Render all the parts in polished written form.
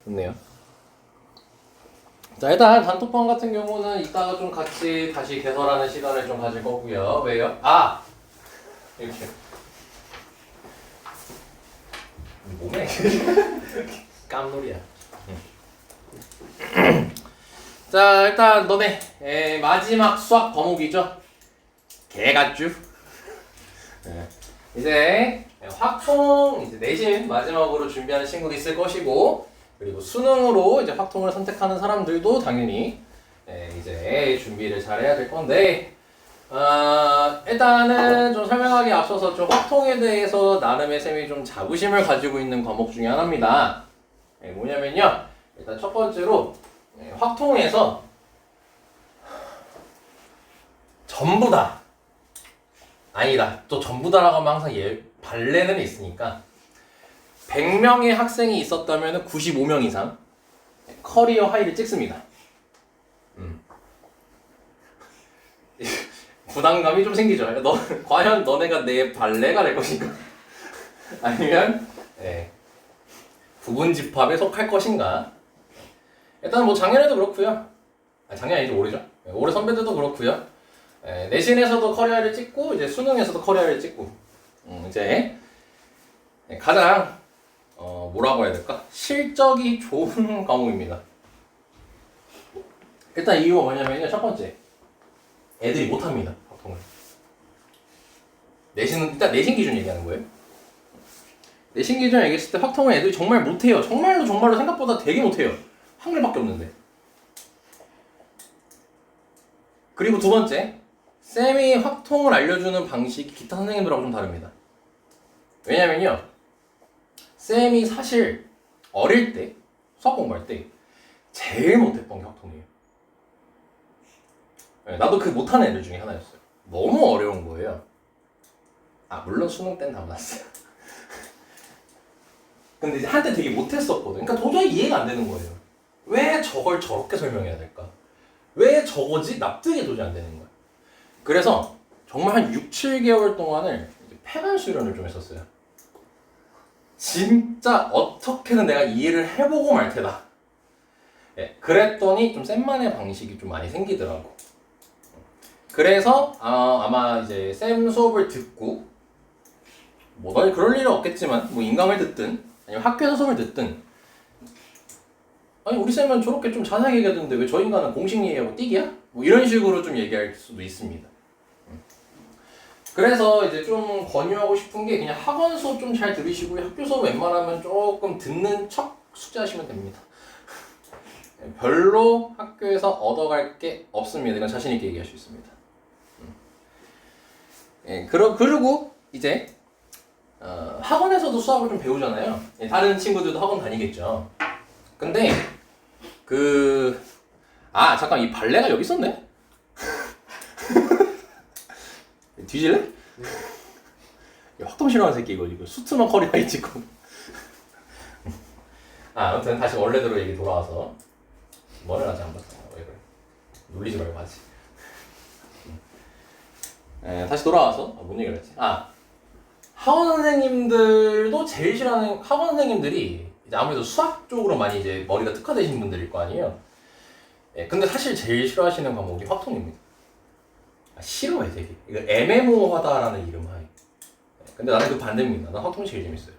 좋네요. 자, 일단 단톡방 같은 경우는 이따가 좀 같이 다시 개설하는 시간을 좀 가질 거고요. 왜요? 이렇게 몸에 깜놀이야. 자, 일단 너네 마지막 수학 과목이죠. 개같쥬. 이제 확통 이제 내신 마지막으로 준비하는 친구도 있을 것이고, 그리고 수능으로 이제 확통을 선택하는 사람들도 당연히 이제 준비를 잘 해야 될 건데, 일단은 좀 설명하기 앞서서 좀 확통에 대해서 나름의 쌤이 좀 자부심을 가지고 있는 과목 중에 하나입니다. 뭐냐면요, 일단 첫 번째로 확통에서 전부 다 아니다, 또 전부 다라고 하면 항상 발레는 있으니까 100명의 학생이 있었다면 95명 이상 커리어 하이를 찍습니다. 부담감이 좀 생기죠. 과연 너네가 내 발레가 될 것인가? 아니면 부분집합에 속할 것인가? 일단 뭐 작년에도 그렇고요. 작년 아니죠, 올해죠. 올해 선배들도 그렇고요. 내신에서도 커리어를 찍고 이제 수능에서도 커리어를 찍고 이제 가장 뭐라고 해야 될까? 실적이 좋은 과목입니다. 일단 이유가 뭐냐면요, 첫 번째, 애들이 못합니다, 확통을. 내신은 일단 내신 기준 얘기하는 거예요. 내신 기준 얘기했을 때 확통을 애들이 정말 못해요. 정말로 생각보다 되게 못해요. 확률밖에 없는데. 그리고 두 번째, 쌤이 확통을 알려주는 방식이 기타 선생님들하고 좀 다릅니다. 왜냐면요, 쌤이 사실 어릴 때 수학 공부할 때 제일 못했던 게 확통이에요. 나도 그 못하는 애들 중에 하나였어요. 너무 어려운 거예요. 물론 수능 때는 다 맞았어요. 근데 이제 한때 되게 못했었거든. 그러니까 도저히 이해가 안 되는 거예요. 왜 저걸 저렇게 설명해야 될까? 왜 저거지? 납득이 도저히 안 되는 거야. 그래서 정말 한 6, 7개월 동안을 폐반 수련을 좀 했었어요. 진짜 어떻게든 내가 이해를 해보고 말 테다. 그랬더니 좀 쌤만의 방식이 좀 많이 생기더라고. 그래서 아마 이제 쌤 수업을 듣고 뭐 그럴 일은 없겠지만 뭐 인강을 듣든 아니면 학교에서 수업을 듣든, 아니 우리 쌤은 저렇게 좀 자세하게 얘기하던데 왜 저 인간은 공식 얘기하고 띠기야? 뭐 이런 식으로 좀 얘기할 수도 있습니다. 그래서 이제 좀 권유하고 싶은 게 그냥 학원 수업 좀 잘 들으시고 학교 수업 웬만하면 조금 듣는 척 숙제하시면 됩니다. 별로 학교에서 얻어갈 게 없습니다. 이건 자신 있게 얘기할 수 있습니다. 그리고 이제 학원에서도 수학을 좀 배우잖아요. 다른 친구들도 학원 다니겠죠. 근데 잠깐, 이 발레가 여기 있었네? 뒤질래? 확통 싫어하는 새끼 이거 수트만 커리어에 찍고. 아무튼 다시 원래대로 얘기 돌아와서 뭐를 아직 안 봤어. 왜 그래? 놀리지 말고 하지. 다시 돌아와서 뭔 얘기를 했지? 학원 선생님들도 제일 싫어하는, 학원 선생님들이 이제 아무래도 수학 쪽으로 많이 이제 머리가 특화되신 분들일 거 아니에요. 근데 사실 제일 싫어하시는 과목이 확통입니다. 싫어해 되게. 이거 애매모호하다라는 이름하에. 근데 나는 그 반대입니다. 난 확통이 제일 재밌어요.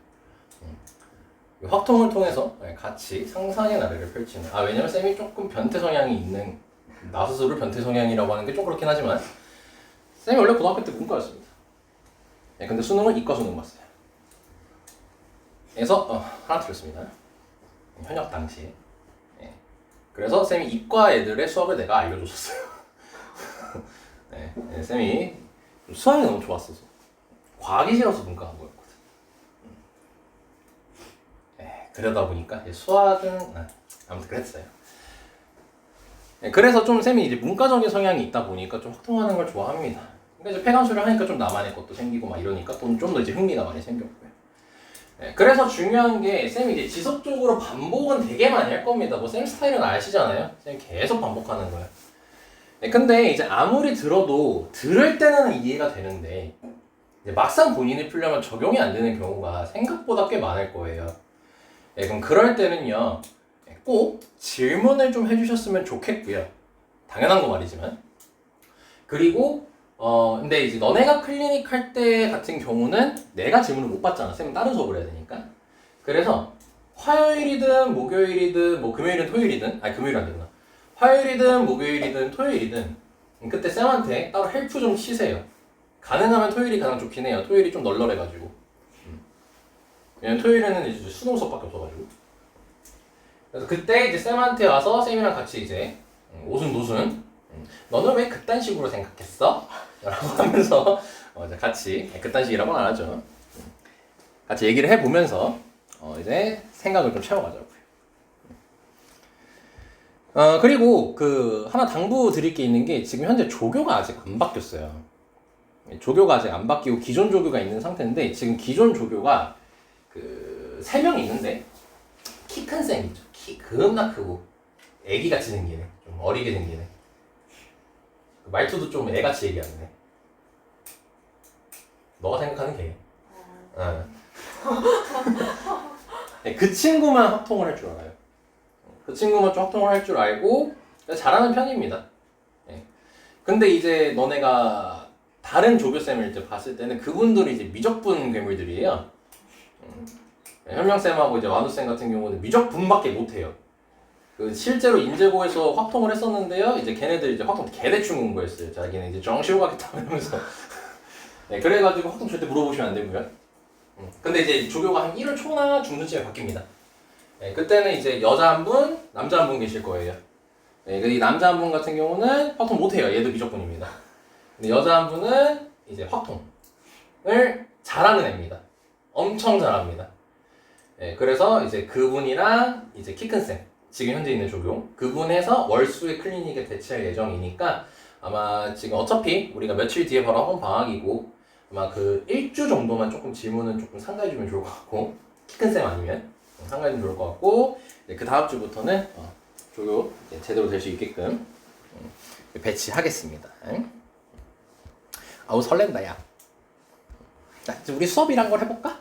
확통을 통해서 같이 상상의 나래를 펼치는. 왜냐면 쌤이 조금 변태 성향이 있는, 나 스스로를 변태 성향이라고 하는 게 좀 그렇긴 하지만 쌤이 원래 고등학교 때 문과였습니다. 근데 수능은 이과 수능 봤어요. 그래서 하나 틀렸습니다. 현역 당시에. 그래서 쌤이 이과 애들의 수학을 내가 알려줬었어요. 쌤이 수학이 너무 좋았어서, 과학이 싫어서 문과 간 거였거든. 그러다 보니까 수학은 아무튼 그랬어요. 그래서 좀 쌤이 이제 문과적인 성향이 있다 보니까 좀 확통하는 걸 좋아합니다. 그러니까 이제 폐관수를 하니까 좀 나만의 것도 생기고 막 이러니까 좀 더 이제 흥미가 많이 생겼고요. 그래서 중요한 게 쌤이 이제 지속적으로 반복은 되게 많이 할 겁니다. 뭐 쌤 스타일은 아시잖아요. 쌤 계속 반복하는 거예요. 근데 이제 아무리 들어도 들을 때는 이해가 되는데 이제 막상 본인이 풀려면 적용이 안 되는 경우가 생각보다 꽤 많을 거예요. 그럼 그럴 때는요, 꼭 질문을 좀 해주셨으면 좋겠고요. 당연한 거 말이지만. 그리고 근데 이제 너네가 클리닉 할 때 같은 경우는 내가 질문을 못 받잖아. 쌤은 다른 수업을 해야 되니까. 그래서 화요일이든 목요일이든 뭐 금요일은 토요일이든 아니 금요일 안 되구나. 화요일이든 목요일이든 토요일이든 그때 쌤한테 따로 헬프 좀 치세요. 가능하면 토요일이 가장 좋긴 해요. 토요일이 좀 널널해가지고. 왜냐면 토요일에는 이제 수능 수업밖에 없어가지고. 그래서 그때 이제 쌤한테 와서 쌤이랑 같이 이제 오순도순 너는 왜 그딴 식으로 생각했어? 라고 하면서 이제 같이 그딴 식이라고는 안 하죠. 같이 얘기를 해보면서 이제 생각을 좀 채워가자고요. 그리고 그 하나 당부 드릴 게 있는 게 지금 현재 조교가 아직 안 바뀌었어요. 조교가 아직 안 바뀌고 기존 조교가 있는 상태인데 지금 기존 조교가 그 3명 있는데 키 큰 쌤이죠. 키 겁나 크고 애기같이 생기네. 좀 어리게 생기네. 말투도 좀 애같이 얘기하네. 너가 생각하는 걔. 그 친구만 합통을 할 줄 알아요. 그 친구만 좀 합통을 할 줄 알고 잘하는 편입니다. 근데 이제 너네가 다른 조교쌤을 이제 봤을 때는 그분들이 이제 미적분 괴물들이에요. 현명쌤하고 이제 완우쌤 같은 경우는 미적분밖에 못해요. 그 실제로 인제고에서 확통을 했었는데요. 이제 걔네들 이제 확통 개대충 공부했어요. 자기는 이제 정시로 가겠다 이러면서. 그래가지고 확통 절대 물어보시면 안 되고요. 근데 이제 조교가 한 1월 초나 중순쯤에 바뀝니다. 그때는 이제 여자 한 분, 남자 한 분 계실 거예요. 이 남자 한 분 같은 경우는 확통 못해요. 얘도 미적분입니다. 근데 여자 한 분은 이제 확통을 잘하는 애입니다. 엄청 잘합니다. 그래서 이제 그분이랑 이제 키 큰 쌤, 지금 현재 있는 조교, 그분에서 월수의 클리닉에 대체할 예정이니까 아마 지금 어차피 우리가 며칠 뒤에 바로 학원 방학이고 아마 그 1주 정도만 조금 질문은 조금 상가해주면 좋을 것 같고 키 큰 쌤 아니면 상가해주면 좋을 것 같고 그 다음 주부터는 조교 제대로 될 수 있게끔 배치하겠습니다. 아우 설렌다 야. 자 이제 우리 수업이란 걸 해볼까?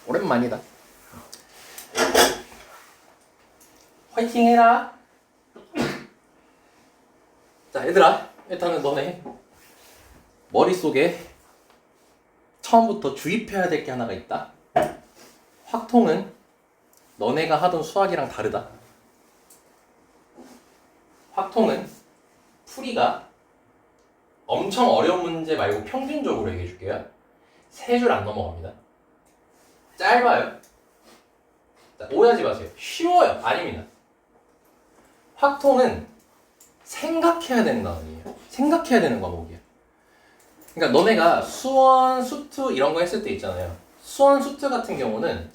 오랜만이다. 화이팅 해라. 자 얘들아 일단은 너네 머릿속에 처음부터 주입해야 될 게 하나가 있다. 확통은 너네가 하던 수학이랑 다르다. 확통은 풀이가 엄청 어려운 문제 말고 평균적으로 얘기해 줄게요. 3줄 안 넘어갑니다. 짧아요. 자, 오해하지 마세요. 쉬워요. 아닙니다. 확통은 생각해야 되는 단원이에요. 생각해야 되는 과목이에요. 그러니까 너네가 수원, 수투 이런 거 했을 때 있잖아요. 수원, 수투 같은 경우는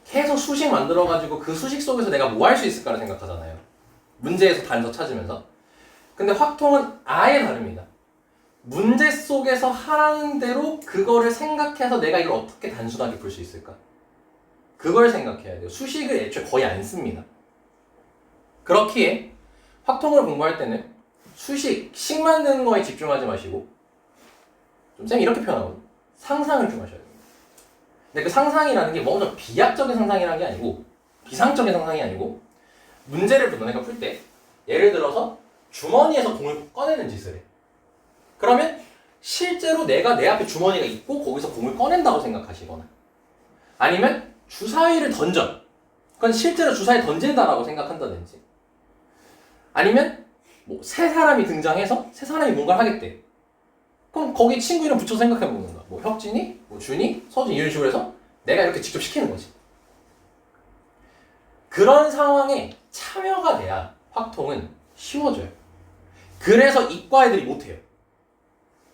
계속 수식 만들어가지고 그 수식 속에서 내가 뭐 할 수 있을까를 생각하잖아요. 문제에서 단서 찾으면서. 근데 확통은 아예 다릅니다. 문제 속에서 하라는 대로 그거를 생각해서 내가 이걸 어떻게 단순하게 풀 수 있을까? 그걸 생각해야 돼요. 수식을 애초에 거의 안 씁니다. 그렇기에 확통을 공부할 때는 식 만드는 거에 집중하지 마시고 좀 쌤이 이렇게 표현하거든요. 상상을 좀 하셔야 됩니다. 근데 그 상상이라는 게 뭔가 비약적인 상상이라는 게 아니고 비상적인 상상이 아니고 문제를 너네가 풀 때 예를 들어서 주머니에서 공을 꺼내는 짓을 해. 그러면 실제로 내가 내 앞에 주머니가 있고 거기서 공을 꺼낸다고 생각하시거나 아니면 주사위를 던져. 그건 실제로 주사위 던진다라고 생각한다든지 아니면 뭐 세 사람이 등장해서 세 사람이 뭔가를 하겠대. 그럼 거기 친구 이름 붙여서 생각해보는 거야. 뭐 혁진이, 뭐 준이, 서진 이런 식으로 해서 내가 이렇게 직접 시키는 거지. 그런 상황에 참여가 돼야 확통은 쉬워져요. 그래서 이과 애들이 못해요.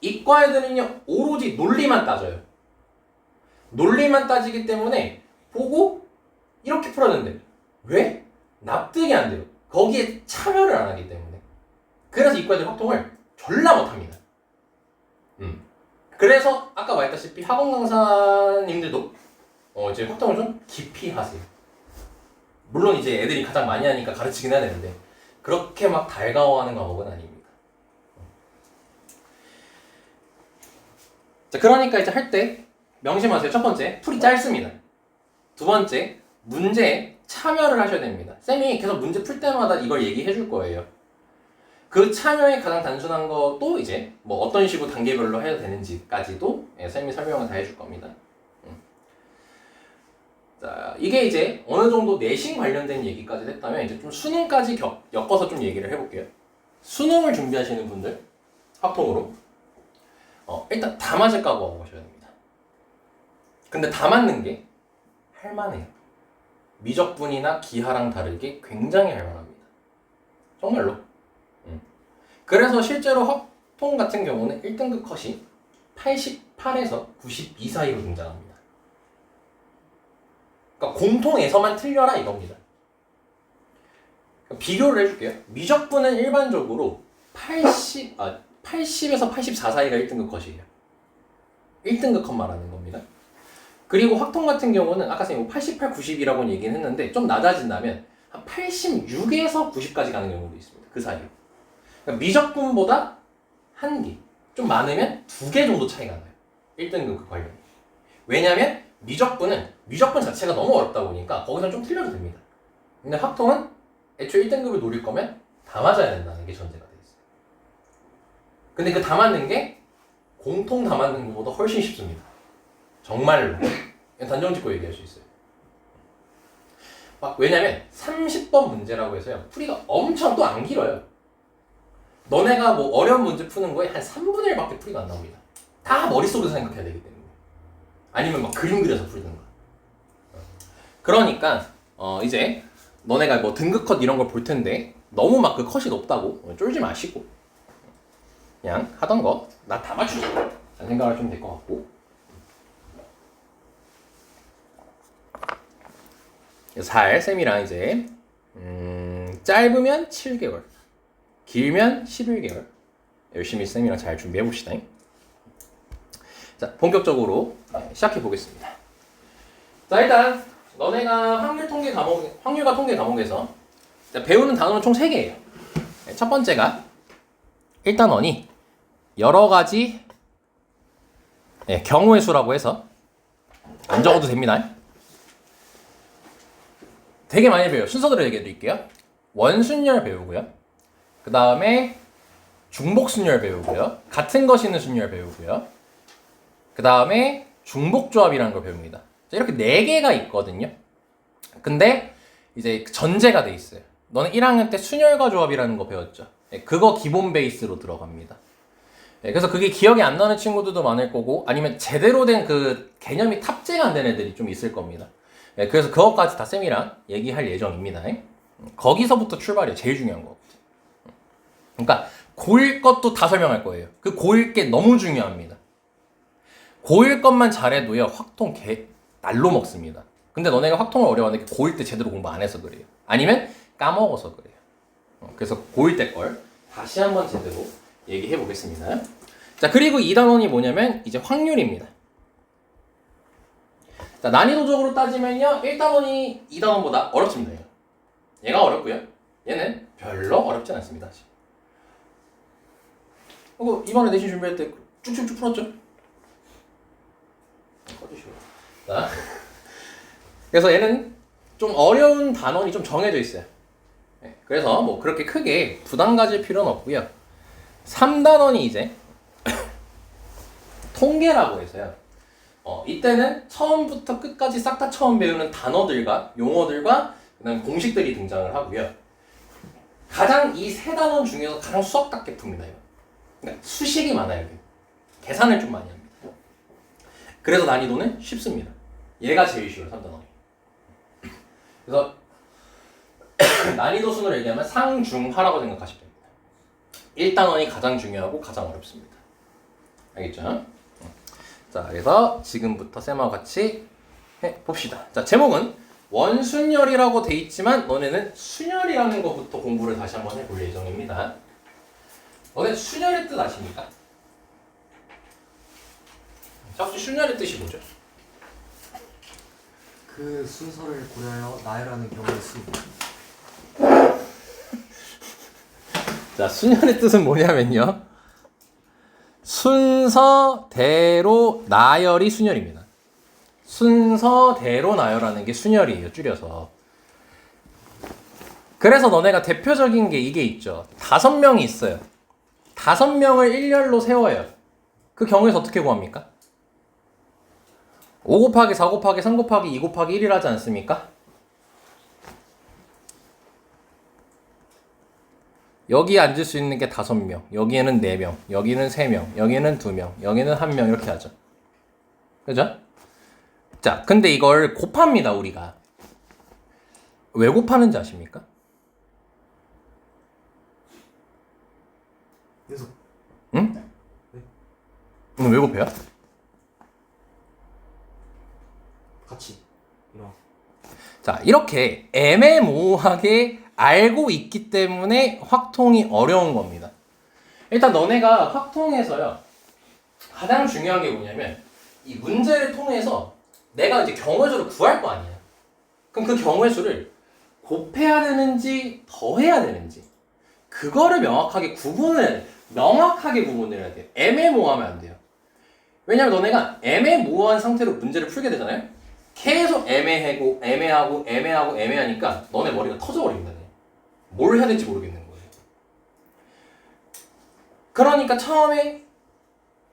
이과 애들은요 오로지 논리만 따져요. 논리만 따지기 때문에 보고 이렇게 풀었는데 왜? 납득이 안 돼요. 거기에 참여를 안 하기 때문에. 그래서 이과 애들 확통을 졸라 못합니다. 그래서 아까 말했다시피 학원 강사님들도 이제 확통을 좀 깊이 하세요. 물론 이제 애들이 가장 많이 하니까 가르치긴 해야 되는데 그렇게 막 달가워하는 과목은 아닙니다. 자, 그러니까 이제 할 때 명심하세요. 첫 번째, 풀이 짧습니다. 두 번째, 문제에 참여를 하셔야 됩니다. 쌤이 계속 문제 풀 때마다 이걸 얘기해 줄 거예요. 그 참여의 가장 단순한 것도 이제 뭐 어떤 식으로 단계별로 해야 되는지까지도 쌤이 설명을 다 해줄 겁니다. 자, 이게 이제 어느 정도 내신 관련된 얘기까지 했다면 이제 좀 수능까지 엮어서 좀 얘기를 해볼게요. 수능을 준비하시는 분들 합통으로 일단 다 맞을 각오하고 가셔야 됩니다. 근데 다 맞는 게 할만해요. 미적분이나 기하랑 다르게 굉장히 할만합니다. 정말로. 그래서 실제로 합통 같은 경우는 1등급 컷이 88에서 92 사이로 등장합니다. 그러니까 공통에서만 틀려라 이겁니다. 비교를 해줄게요. 미적분은 일반적으로 80에서 84 사이가 1등급 컷이에요. 1등급 컷 말하는 겁니다. 그리고 확통 같은 경우는 아까 선생님 88, 90이라고 얘기는 했는데 좀 낮아진다면 한 86에서 90까지 가는 경우도 있습니다. 그 사이로. 그러니까 미적분보다 한 개, 좀 많으면 2개 정도 차이가 나요. 1등급 그 관련이. 왜냐면 미적분 자체가 너무 어렵다 보니까 거기서 좀 틀려도 됩니다. 근데 합통은 애초에 1등급을 노릴 거면 다 맞아야 된다는 게 전제가 되어 있어요. 근데 그 다 맞는 게 공통 다 맞는 것보다 훨씬 쉽습니다. 정말로. 단정 짓고 얘기할 수 있어요. 왜냐면 30번 문제라고 해서요. 풀이가 엄청 또 안 길어요. 너네가 뭐 어려운 문제 푸는 거에 한 3분의 1밖에 풀이가 안 나옵니다. 다 머릿속에서 생각해야 되기 때문에. 아니면 막 그림 그려서 풀든가. 그러니까 이제 너네가 뭐 등급 컷 이런 걸 볼 텐데 너무 막 그 컷이 높다고 쫄지 마시고 그냥 하던 거 나 다 맞추자 생각을 좀 될 것 같고. 쌤이랑 이제 짧으면 7개월, 길면 11개월 열심히 쌤이랑 잘 준비해 봅시다. 자, 본격적으로 시작해 보겠습니다. 자, 일단 너네가 확률과 통계 과목에서 배우는 단어는 총 3개예요. 첫 번째가 1단원이 여러 가지 경우의 수라고 해서 안 적어도 됩니다. 되게 많이 배워요. 순서대로 얘기해 드릴게요. 원순열 배우고요. 그 다음에 중복순열 배우고요. 같은 것이 있는 순열 배우고요. 그 다음에 중복조합이라는 걸 배웁니다. 이렇게 4개가 있거든요. 근데 이제 전제가 돼 있어요. 너는 1학년 때 순열과 조합이라는 거 배웠죠. 그거 기본 베이스로 들어갑니다. 그래서 그게 기억이 안 나는 친구들도 많을 거고 아니면 제대로 된 그 개념이 탑재가 안 된 애들이 좀 있을 겁니다. 그래서 그것까지 다 쌤이랑 얘기할 예정입니다. 거기서부터 출발이에요. 제일 중요한 거. 그러니까 고1 것도 다 설명할 거예요. 그 고1 게 너무 중요합니다. 고1 것만 잘해도요. 확통 날로 먹습니다. 근데 너네가 확통을 어려워하는 게 고1 때 제대로 공부 안 해서 그래요. 아니면 까먹어서 그래요. 그래서 고1 때 걸 다시 한번 제대로 얘기해 보겠습니다. 자, 그리고 2단원이 뭐냐면 이제 확률입니다. 자, 난이도적으로 따지면요. 1단원이 2단원보다 어렵습니다. 얘가 어렵고요. 얘는 별로 어렵진 않습니다. 이번에 내신 준비할 때 쭉쭉쭉 풀었죠? 꺼주시고. 자, 그래서 얘는 좀 어려운 단원이 좀 정해져 있어요. 그래서 뭐 그렇게 크게 부담 가질 필요는 없고요. 3단원이 이제 통계라고 해서요. 이때는 처음부터 끝까지 싹 다 처음 배우는 단어들과 용어들과 그다음 공식들이 등장을 하고요. 가장 이 3단원 중에서 가장 수학답게 풉니다. 그러니까 수식이 많아요. 계산을 좀 많이 합니다. 그래서 난이도는 쉽습니다. 얘가 제일 쉬워요. 3단원이. 그래서 난이도 순으로 얘기하면 상중하라고 생각하시면 됩니다. 1단원이 가장 중요하고 가장 어렵습니다. 알겠죠? 자, 그래서 지금부터 쌤하고 같이 해봅시다. 자, 제목은 원순열이라고 돼 있지만 너네는 순열이라는 것부터 공부를 다시 한번 해볼 예정입니다. 너네 순열의 뜻 아십니까? 자, 혹시 순열의 뜻이 뭐죠? 그 순서를 고려하여 나열하는 경우의 수. 자, 순열의 뜻은 뭐냐면요. 순서대로 나열이 순열입니다. 순서대로 나열하는 게 순열이에요. 줄여서. 그래서 너네가 대표적인 게 이게 있죠. 5명이 있어요. 5명을 일렬로 세워요. 그 경우에서 어떻게 구합니까? 5 곱하기 4 곱하기 3 곱하기 2 곱하기 1이라 하지 않습니까? 여기 앉을 수 있는 게 5명, 여기에는 4명, 여기는 3명, 여기는 2명, 여기는 1명 이렇게 하죠. 그죠? 자, 근데 이걸 곱합니다, 우리가. 왜 곱하는지 아십니까? 계속 응? 왜 곱해요? 같이 이런. 자, 이렇게 애매모호하게 알고 있기 때문에 확통이 어려운 겁니다. 일단 너네가 확통에서요, 가장 중요한 게 뭐냐면 이 문제를 통해서 내가 이제 경우의 수를 구할 거 아니야. 그럼 그 경우의 수를 곱해야 되는지 더해야 되는지 그거를 명확하게 구분을 해야 돼. 명확하게 구분을 해야 돼. 애매모호하면 안 돼요. 왜냐면 너네가 애매모호한 상태로 문제를 풀게 되잖아요. 계속 애매하니까 너네 머리가 터져버립니다. 뭘 해야 될지 모르겠는 거예요. 그러니까 처음에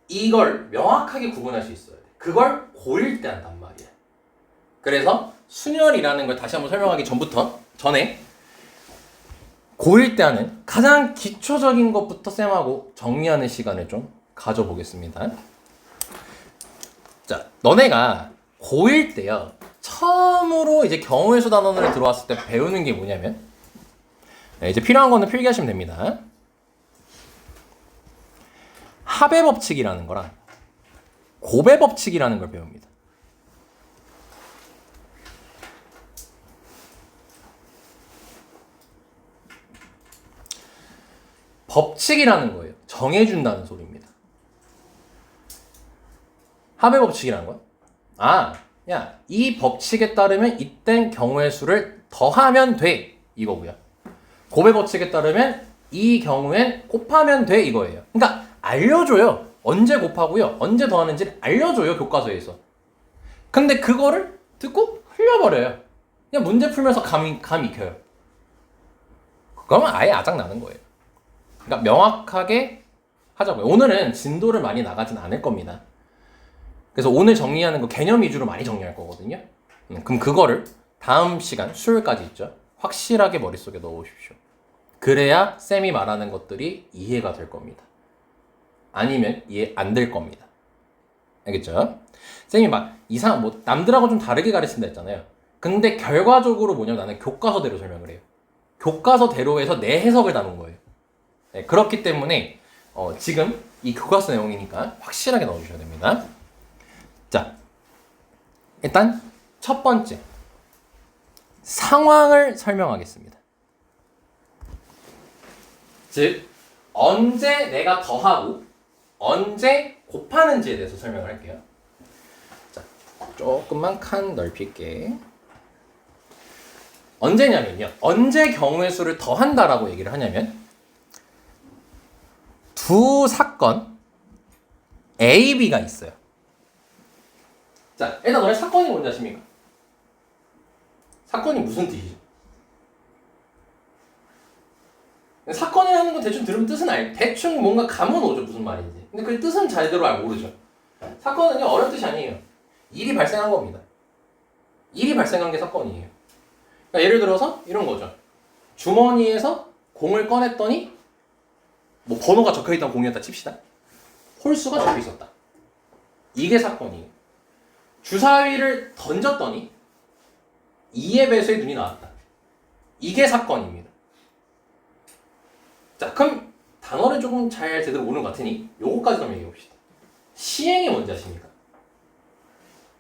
이걸 명확하게 구분할 수 있어야 돼. 그걸 고릴 때 한단 말이야. 그래서 순열이라는 걸 다시 한번 설명하기 전에 고릴 때 하는 가장 기초적인 것부터 쌤하고 정리하는 시간을 좀 가져보겠습니다. 자, 너네가 고1 때요, 처음으로 이제 경우의 수 단원을 들어왔을 때 배우는 게 뭐냐면, 이제 필요한 거는 필기하시면 됩니다. 합의 법칙이라는 거랑 곱의 법칙이라는 걸 배웁니다. 법칙이라는 거예요. 정해준다는 소리입니다. 합의 법칙이라는 거야? 야, 이 법칙에 따르면 이땐 경우의 수를 더하면 돼. 이거고요. 곱의 법칙에 따르면 이 경우엔 곱하면 돼. 이거예요. 그러니까 알려줘요. 언제 곱하고요. 언제 더하는지를 알려줘요. 교과서에서. 근데 그거를 듣고 흘려버려요. 그냥 문제 풀면서 감 익혀요. 그러면 아예 아작나는 거예요. 그러니까 명확하게 하자고요. 오늘은 진도를 많이 나가진 않을 겁니다. 그래서 오늘 정리하는 거 개념 위주로 많이 정리할 거거든요. 그럼 그거를 다음 시간 수요일까지 있죠. 확실하게 머릿속에 넣어오십시오. 그래야 쌤이 말하는 것들이 이해가 될 겁니다. 아니면 이해 안 될 겁니다. 알겠죠? 쌤이 막 남들하고 좀 다르게 가르친다 했잖아요. 근데 결과적으로 뭐냐면 나는 교과서대로 설명을 해요. 교과서대로해서 내 해석을 담은 거예요. 네, 그렇기 때문에 지금 이 교과서 내용이니까 확실하게 넣어주셔야 됩니다. 자, 일단 첫 번째 상황을 설명하겠습니다. 즉 언제 내가 더하고 언제 곱하는지에 대해서 설명을 할게요. 자, 조금만 칸 넓힐게. 언제냐면요, 언제 경우의 수를 더한다라고 얘기를 하냐면 두 사건 A, B가 있어요. 자, 일단 너네 사건이 뭔지 아십니까? 사건이 무슨 뜻이죠? 사건이라는 건 대충 들으면 뜻은 대충 뭔가 감은 오죠, 무슨 말인지. 근데 그 뜻은 제대로 모르죠. 사건은요, 어려운 뜻이 아니에요. 일이 발생한 겁니다. 일이 발생한 게 사건이에요. 그러니까 예를 들어서 이런 거죠. 주머니에서 공을 꺼냈더니 뭐 번호가 적혀있던 공이었다 칩시다. 홀수가 적혀있었다. 이게 사건이에요. 주사위를 던졌더니 2의 배수의 눈이 나왔다. 이게 사건입니다. 자, 그럼 단어를 조금 잘 제대로 모르는 것 같으니 요거까지 좀 얘기해 봅시다. 시행이 뭔지 아십니까?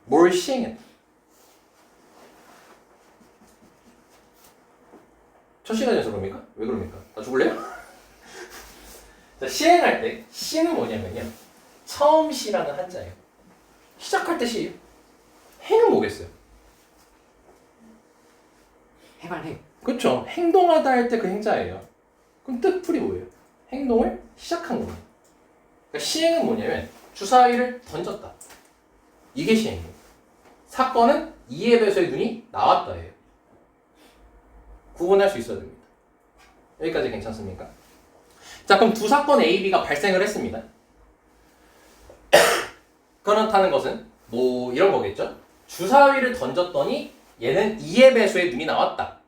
뭘 시행했다? 첫 시간에서 그럽니까? 왜 그럽니까? 다 죽을래요? 자, 시행할 때 시는 뭐냐면요, 처음 시라는 한자예요. 시작할 때 시예요. 행은 뭐겠어요? 해발행. 그렇죠. 행동하다 할 때 그 행자예요. 그럼 뜻풀이 뭐예요? 행동을 시작한 거예요. 그러니까 시행은 뭐냐면 주사위를 던졌다. 이게 시행이에요. 사건은 2의 배수의 눈이 나왔다예요. 구분할 수 있어야 됩니다. 여기까지 괜찮습니까? 자, 그럼 두 사건 A, B가 발생을 했습니다. 그렇다는 것은 뭐 이런 거겠죠? 주사위를 던졌더니 얘는 2의 배수의 눈이 나왔다.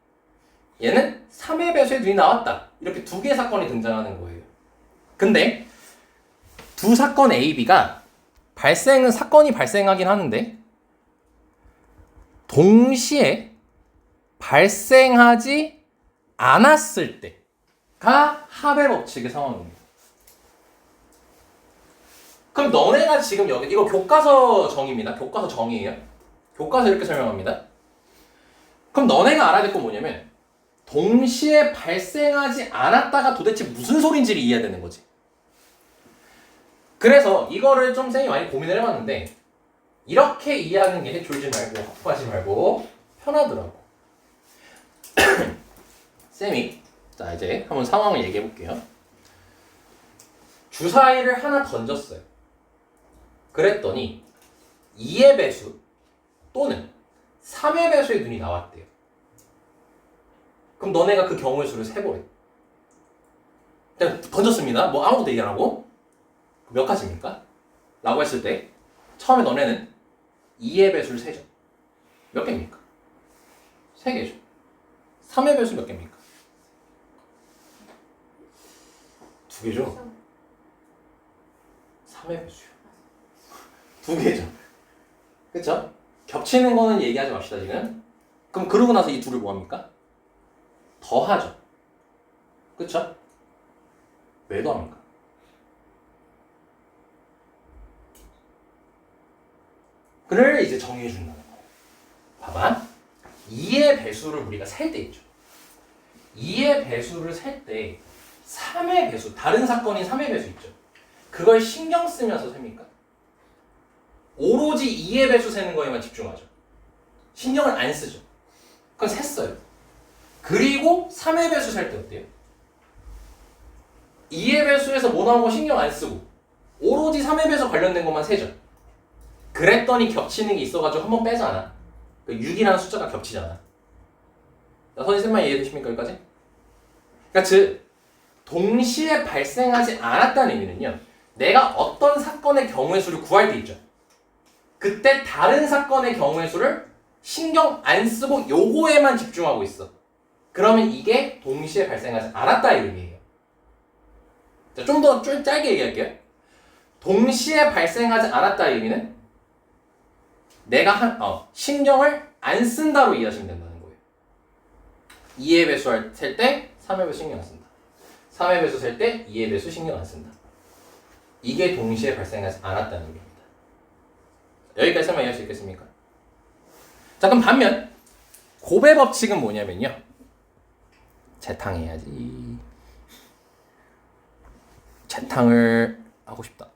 얘는 3의 배수의 눈이 나왔다. 이렇게 두 개의 사건이 등장하는 거예요. 근데 두 사건 A, B가 사건이 발생하긴 하는데 동시에 발생하지 않았을 때가 합의 법칙의 상황입니다. 그럼 너네가 지금 여기 이거 교과서 정의입니다. 교과서 정의예요. 교과서 이렇게 설명합니다. 그럼 너네가 알아야 될 건 뭐냐면 동시에 발생하지 않았다가 도대체 무슨 소린지를 이해해야 되는 거지. 그래서 이거를 좀 쌤이 많이 고민을 해봤는데 이렇게 이해하는 게 졸지 말고 합하지 말고 편하더라고. 쌤이 자 이제 한번 상황을 얘기해 볼게요. 주사위를 하나 던졌어요. 그랬더니 2의 배수 또는 3의 배수의 눈이 나왔대요. 그럼 너네가 그 경우의 수를 세보래. 일단 던졌습니다. 뭐 아무것도 얘기 안 하고 몇 가지입니까? 라고 했을 때 처음에 너네는 2의 배수를 세죠. 몇 개입니까? 3개죠. 3의 배수 몇 개입니까? 2개죠. 3의 배수요. 2개죠. 그쵸? 겹치는 거는 얘기하지 맙시다 지금. 그럼 그러고 나서 이 둘을 뭐합니까? 더하죠. 그쵸? 왜 더합니까? 그를 이제 정의해 준다는 거예요. 봐봐. 2의 배수를 우리가 셀 때 있죠. 2의 배수를 셀 때 3의 배수, 다른 사건인 3의 배수 있죠. 그걸 신경 쓰면서 셉니까? 오로지 2의 배수 세는 거에만 집중하죠. 신경을 안 쓰죠. 그건 셌어요. 그리고 3의 배수 셀 때 어때요? 2의 배수에서 뭐 나온 거 신경 안 쓰고 오로지 3의 배수 관련된 것만 세죠. 그랬더니 겹치는 게 있어가지고 한번 빼잖아. 그 6이라는 숫자가 겹치잖아. 자, 선생님만 이해되십니까 여기까지? 그러니까 즉 동시에 발생하지 않았다는 의미는요. 내가 어떤 사건의 경우의 수를 구할 때 있죠. 그때 다른 사건의 경우의 수를 신경 안 쓰고 요거에만 집중하고 있어. 그러면 이게 동시에 발생하지 않았다의 의미예요. 자, 좀 더 짧게 얘기할게요. 동시에 발생하지 않았다의 의미는 내가 신경을 안 쓴다로 이해하시면 된다는 거예요. 2의 배수 셀 때 3의 배수 신경 안 쓴다. 3의 배수 셀 때 2의 배수 신경 안 쓴다. 이게 동시에 발생하지 않았다는 의미입니다. 여기까지 설명 이해할 수 있겠습니까? 자, 그럼 반면 곱의 법칙은 뭐냐면요. 재탕해야지. 재탕을 하고 싶다.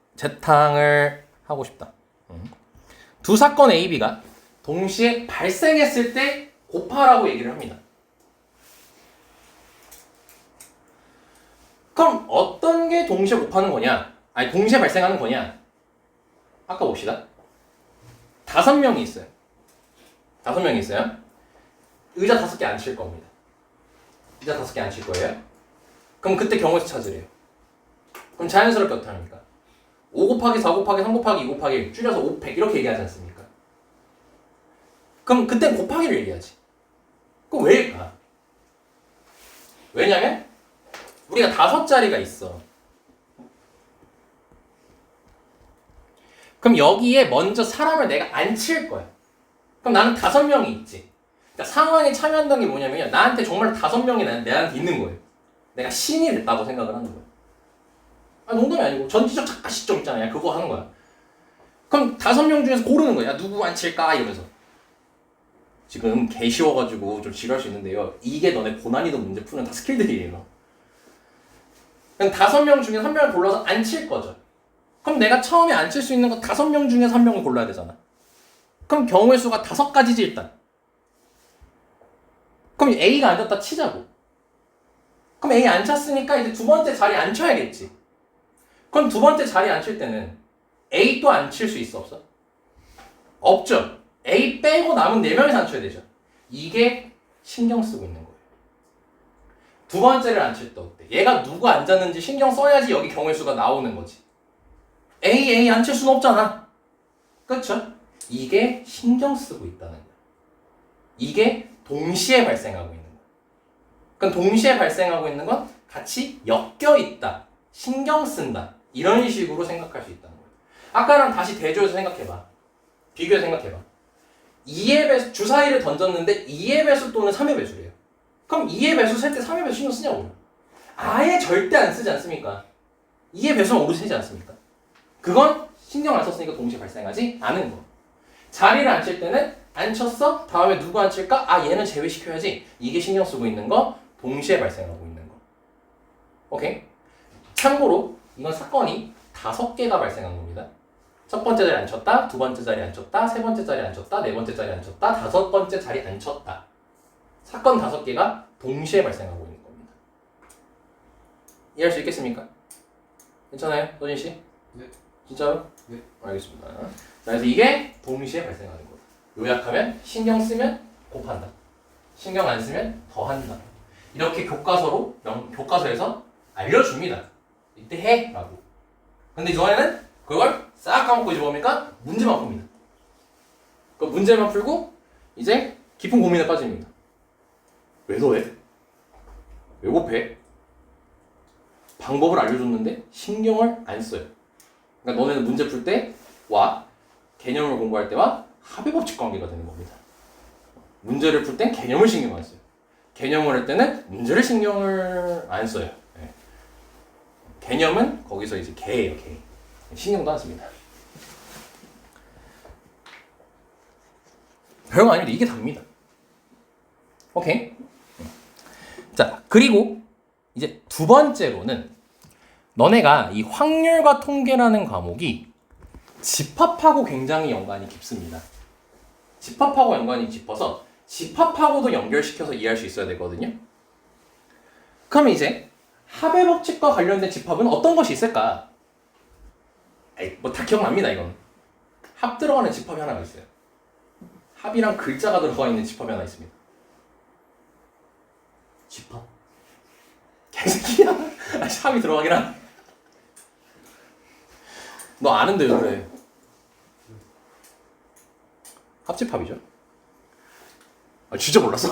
두 사건 A, B가 동시에 발생했을 때 곱하라고 얘기를 합니다. 그럼 어떤 게 동시에 곱하는 거냐? 아니 동시에 발생하는 거냐? 아까 봅시다. 5명이 있어요. 5명이 있어요. 의자 5개 앉힐 겁니다. 의자 5개 앉힐 거예요. 그럼 그때 경우수 찾으래요. 그럼 자연스럽게 어떻게 합니까? 5 곱하기 4 곱하기 3 곱하기 2 곱하기 1 줄여서 500 이렇게 얘기하지 않습니까? 그럼 그땐 곱하기를 얘기하지. 그럼 왜일까? 왜냐면 우리가 5자리가 있어. 그럼 여기에 먼저 사람을 내가 앉힐 거야. 그럼 나는 5명이 있지. 그러니까 상황에 참여한다는 게 뭐냐면 나한테 정말 5명이 내한테 있는 거예요. 내가 신이 됐다고 생각을 하는 거야. 아, 농담이 아니고 전지적 작가 시점 있잖아요. 그거 하는 거야. 그럼 5명 중에서 고르는 거야. 누구 앉힐까? 이러면서. 지금 개 쉬워가지고 좀 지루할 수 있는데요. 이게 너네 고난이도 문제 푸는 다 스킬들이에요. 그럼 5명 중에 1명을 골라서 앉힐 거죠. 그럼 내가 처음에 앉힐 수 있는 거 5명 중에서 1명을 골라야 되잖아. 그럼 경우의 수가 5가지지 일단. 그럼 A가 앉았다 치자고. 그럼 A 앉혔으니까 이제 두 번째 자리에 앉혀야겠지. 그럼 두 번째 자리에 앉힐 때는 A 또 앉힐 수 있어 없어? 없죠. A 빼고 남은 4명이서 앉혀야 되죠. 이게 신경 쓰고 있는 거예요. 두 번째를 안 칠 때 어때? 얘가 누구 앉았는지 신경 써야지 여기 경우의 수가 나오는 거지. A 안 칠 수는 없잖아. 그렇죠? 이게 신경 쓰고 있다는 거야. 이게 동시에 발생하고 있는 거야. 그럼 동시에 발생하고 있는 건 같이 엮여 있다. 신경 쓴다. 이런 식으로 생각할 수 있다는 거야. 아까랑 다시 대조해서 생각해봐. 비교해서 생각해봐. 2의 배수, 주사위를 던졌는데 2의 배수 또는 3의 배수래요. 그럼 2의 배수 셀 때 3의 배수 신경 쓰냐고요. 아예 절대 안 쓰지 않습니까? 2의 배수는 오르지 세지 않습니까? 그건 신경 안 썼으니까 동시에 발생하지 않은 거. 자리를 앉힐 때는 앉혔어? 다음에 누구 앉힐까? 아 얘는 제외시켜야지. 이게 신경 쓰고 있는 거, 동시에 발생하고 있는 거. 오케이? 참고로 이건 사건이 5개가 발생한 겁니다. 첫 번째 자리 앉혔다, 두 번째 자리 앉혔다, 세 번째 자리 앉혔다, 네 번째 자리 앉혔다, 다섯 번째 자리 앉혔다. 사건 5개가 동시에 발생하고 있는 겁니다. 이해할 수 있겠습니까? 괜찮아요, 도진 씨? 네. 진짜로? 네. 알겠습니다. 자, 그래서 이게 동시에 발생하는 거예요. 요약하면 신경 쓰면 곱한다. 신경 안 쓰면 더한다. 이렇게 교과서에서 알려줍니다. 이때 해! 라고. 근데 이번에는 그걸 싹 까먹고 이제 뭡니까? 문제만 풉니다. 그 문제만 풀고 이제 깊은 고민에 빠집니다. 왜 더해? 왜 곱해? 방법을 알려줬는데 신경을 안 써요. 그러니까 너네는 문제 풀 때와 개념을 공부할 때와 합의 법칙 관계가 되는 겁니다. 문제를 풀 땐 개념을 신경 안 써요. 개념을 할 때는 문제를 신경을 안 써요. 네. 개념은 거기서 이제 개예요, 개. 신경도 안 씁니다. 별거 아닌데 이게 답니다. 오케이. 자, 그리고 이제 두 번째로는 너네가 이 확률과 통계라는 과목이 집합하고 굉장히 연관이 깊습니다. 집합하고 연관이 깊어서 집합하고도 연결시켜서 이해할 수 있어야 되거든요. 그럼 이제 합의 법칙과 관련된 집합은 어떤 것이 있을까? 뭐 다 기억납니다, 이건. 합 들어가는 집합이 하나가 있어요. 합이랑 글자가 들어가 있는 집합이 하나 있습니다. 집합. 개새끼야. 합이 들어가긴 한. 너 아는데 왜 그래? 합집합이죠. 아, 진짜 몰랐어?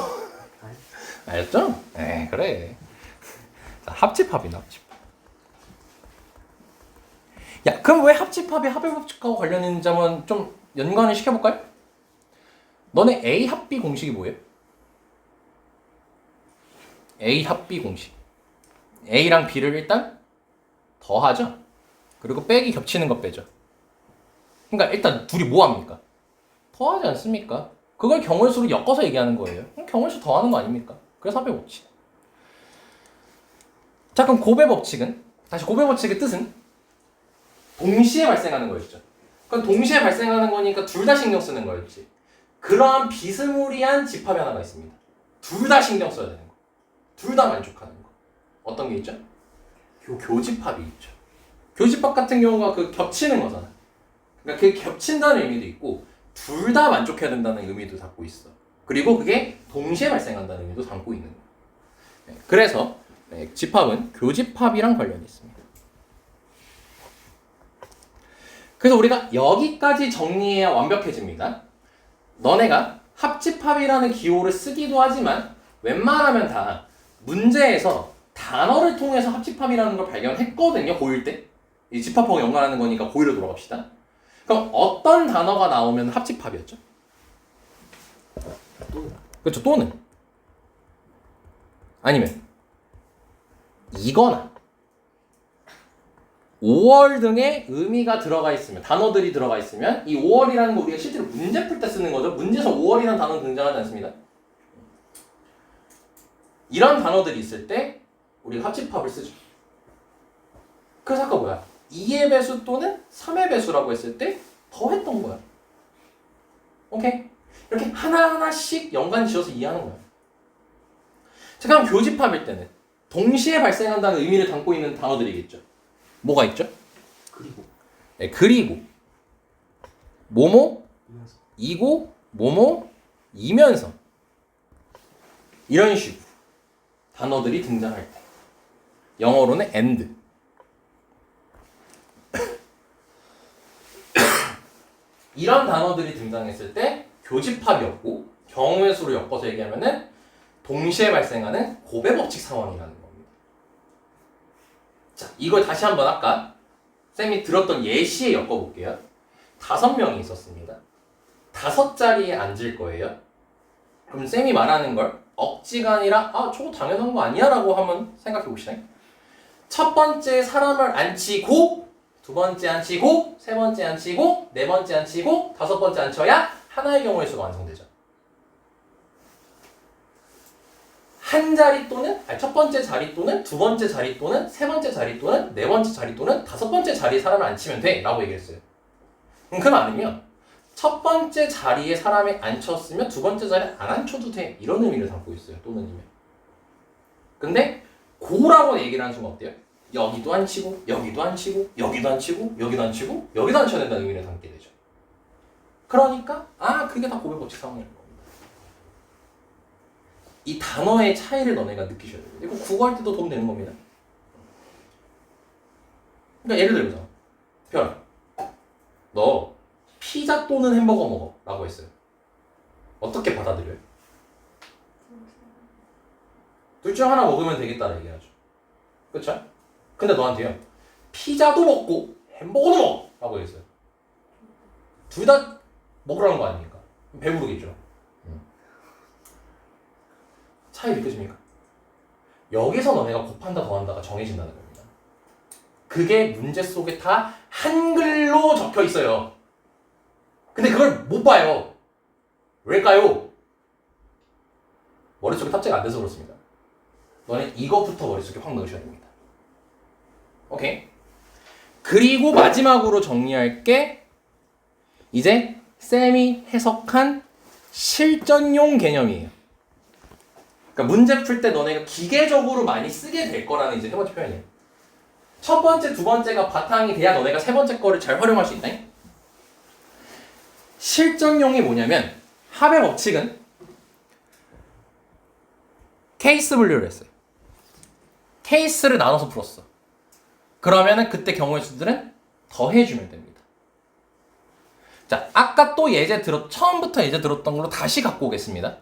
알았죠? 네, 그래. 자, 합집합이나 합집합. 야, 그럼 왜 합집합이 합의 법칙하고 관련 있는지 한번 좀 연관을 시켜볼까요? 너네 A 합 B 공식이 뭐예요? A 합 B 공식. A랑 B를 일단 더하죠. 그리고 빼기 겹치는 거 빼죠. 그러니까 일단 둘이 뭐 합니까? 더하지 않습니까? 그걸 경우의 수로 엮어서 얘기하는 거예요. 그럼 경우의 수 더하는 거 아닙니까? 그래서 합의 법칙. 자, 그럼 곱의 법칙은? 다시 곱의 법칙의 뜻은? 동시에 발생하는 거였죠. 그럼 동시에 발생하는 거니까 둘 다 신경 쓰는 거였지. 그러한 비스무리한 집합이 하나가 있습니다. 둘 다 신경 써야 되는 거. 둘 다 만족하는 거. 어떤 게 있죠? 교집합이 있죠. 교집합 같은 경우가 그 겹치는 거잖아. 그러니까 그 겹친다는 의미도 있고 둘 다 만족해야 된다는 의미도 담고 있어. 그리고 그게 동시에 발생한다는 의미도 담고 있는 거야. 그래서 집합은 교집합이랑 관련이 있습니다. 그래서 우리가 여기까지 정리해야 완벽해집니다. 너네가 합집합이라는 기호를 쓰기도 하지만 웬만하면 다 문제에서 단어를 통해서 합집합이라는 걸 발견했거든요. 고1 때. 이 집합하고 연관하는 거니까 고1로 돌아갑시다. 그럼 어떤 단어가 나오면 합집합이었죠? 그렇죠. 또는 아니면 이거나 5월 등의 의미가 들어가 있으면, 단어들이 들어가 있으면 이 5월이라는 거 우리가 실제로 문제 풀 때 쓰는 거죠. 문제에서 5월이라는 단어는 등장하지 않습니다. 이런 단어들이 있을 때 우리가 합집합을 쓰죠. 그래서 아까 뭐야? 2의 배수 또는 3의 배수라고 했을 때 더했던 거야. 오케이? 이렇게 하나하나씩 연관 지어서 이해하는 거야. 자, 그럼 교집합일 때는 동시에 발생한다는 의미를 담고 있는 단어들이겠죠. 뭐가 있죠? 그리고. 네, 그리고 뭐뭐 이면서. 이고 뭐뭐 이면서 이런 식으로 단어들이 등장할 때. 영어로는 and. 이런 단어들이 등장했을 때 교집합이었고 경우의 수로 엮어서 얘기하면은 동시에 발생하는 고배 법칙 상황이라는 겁니다. 자, 이걸 다시 한번 아까 쌤이 들었던 예시에 엮어볼게요. 5명이 있었습니다. 5자리에 앉을 거예요. 그럼 쌤이 말하는 걸 억지가 아니라 저거 당연한 거 아니야? 라고 한번 생각해 봅시다. 첫 번째 사람을 앉히고 두 번째 앉히고 세 번째 앉히고 네 번째 앉히고 다섯 번째 앉혀야 하나의 경우의 수가 완성되죠. 한 자리 또는 첫 번째 자리 또는 두 번째 자리 또는 세 번째 자리 또는 네 번째 자리 또는 다섯 번째 자리에 사람을 앉히면 돼 라고 얘기했어요. 그 말은요, 첫 번째 자리에 사람을 앉혔으면 두 번째 자리에 안 앉혀도 돼 이런 의미를 담고 있어요. 또는이면. 근데 고라고 얘기를 하는 순간 어때요? 여기도 앉히고 여기도 앉히고 여기도 앉히고 여기도 앉히고 여기도 앉혀야 된다는 의미를 담게 되죠. 그러니까 그게 다 고배 법칙 상황인 겁니다. 이 단어의 차이를 너네가 느끼셔야 돼요. 이거 국어할 때도 도움 되는 겁니다. 그러니까 예를 들어서 별, 너 피자 또는 햄버거 먹어 라고 했어요. 어떻게 받아들여요? 둘 중 하나 먹으면 되겠다는 얘기하죠. 그쵸? 근데 너한테요, 피자도 먹고 햄버거도 먹어 라고 했어요. 둘 다 먹으라는 거 아닙니까? 배부르겠죠. 차이 느껴집니까? 여기서 너네가 곱한다 더한다가 정해진다는 겁니다. 그게 문제 속에 다 한글로 적혀 있어요. 근데 그걸 못 봐요. 왜일까요? 머릿속에 탑재가 안 돼서 그렇습니다. 너네 이거부터 머릿속에 확 넣으셔야 됩니다. 오케이? 그리고 마지막으로 정리할 게 이제 쌤이 해석한 실전용 개념이에요. 그러니까 문제 풀 때 너네가 기계적으로 많이 쓰게 될 거라는 이제 세 번째 표현이에요. 첫 번째, 두 번째가 바탕이 돼야 너네가 세 번째 거를 잘 활용할 수 있다. 실전용이 뭐냐면 합의 법칙은 케이스 분류를 했어요. 케이스를 나눠서 풀었어. 그러면은 그때 경우의 수들은 더해주면 됩니다. 자, 아까 또 처음부터 예제 들었던 걸로 다시 갖고 오겠습니다.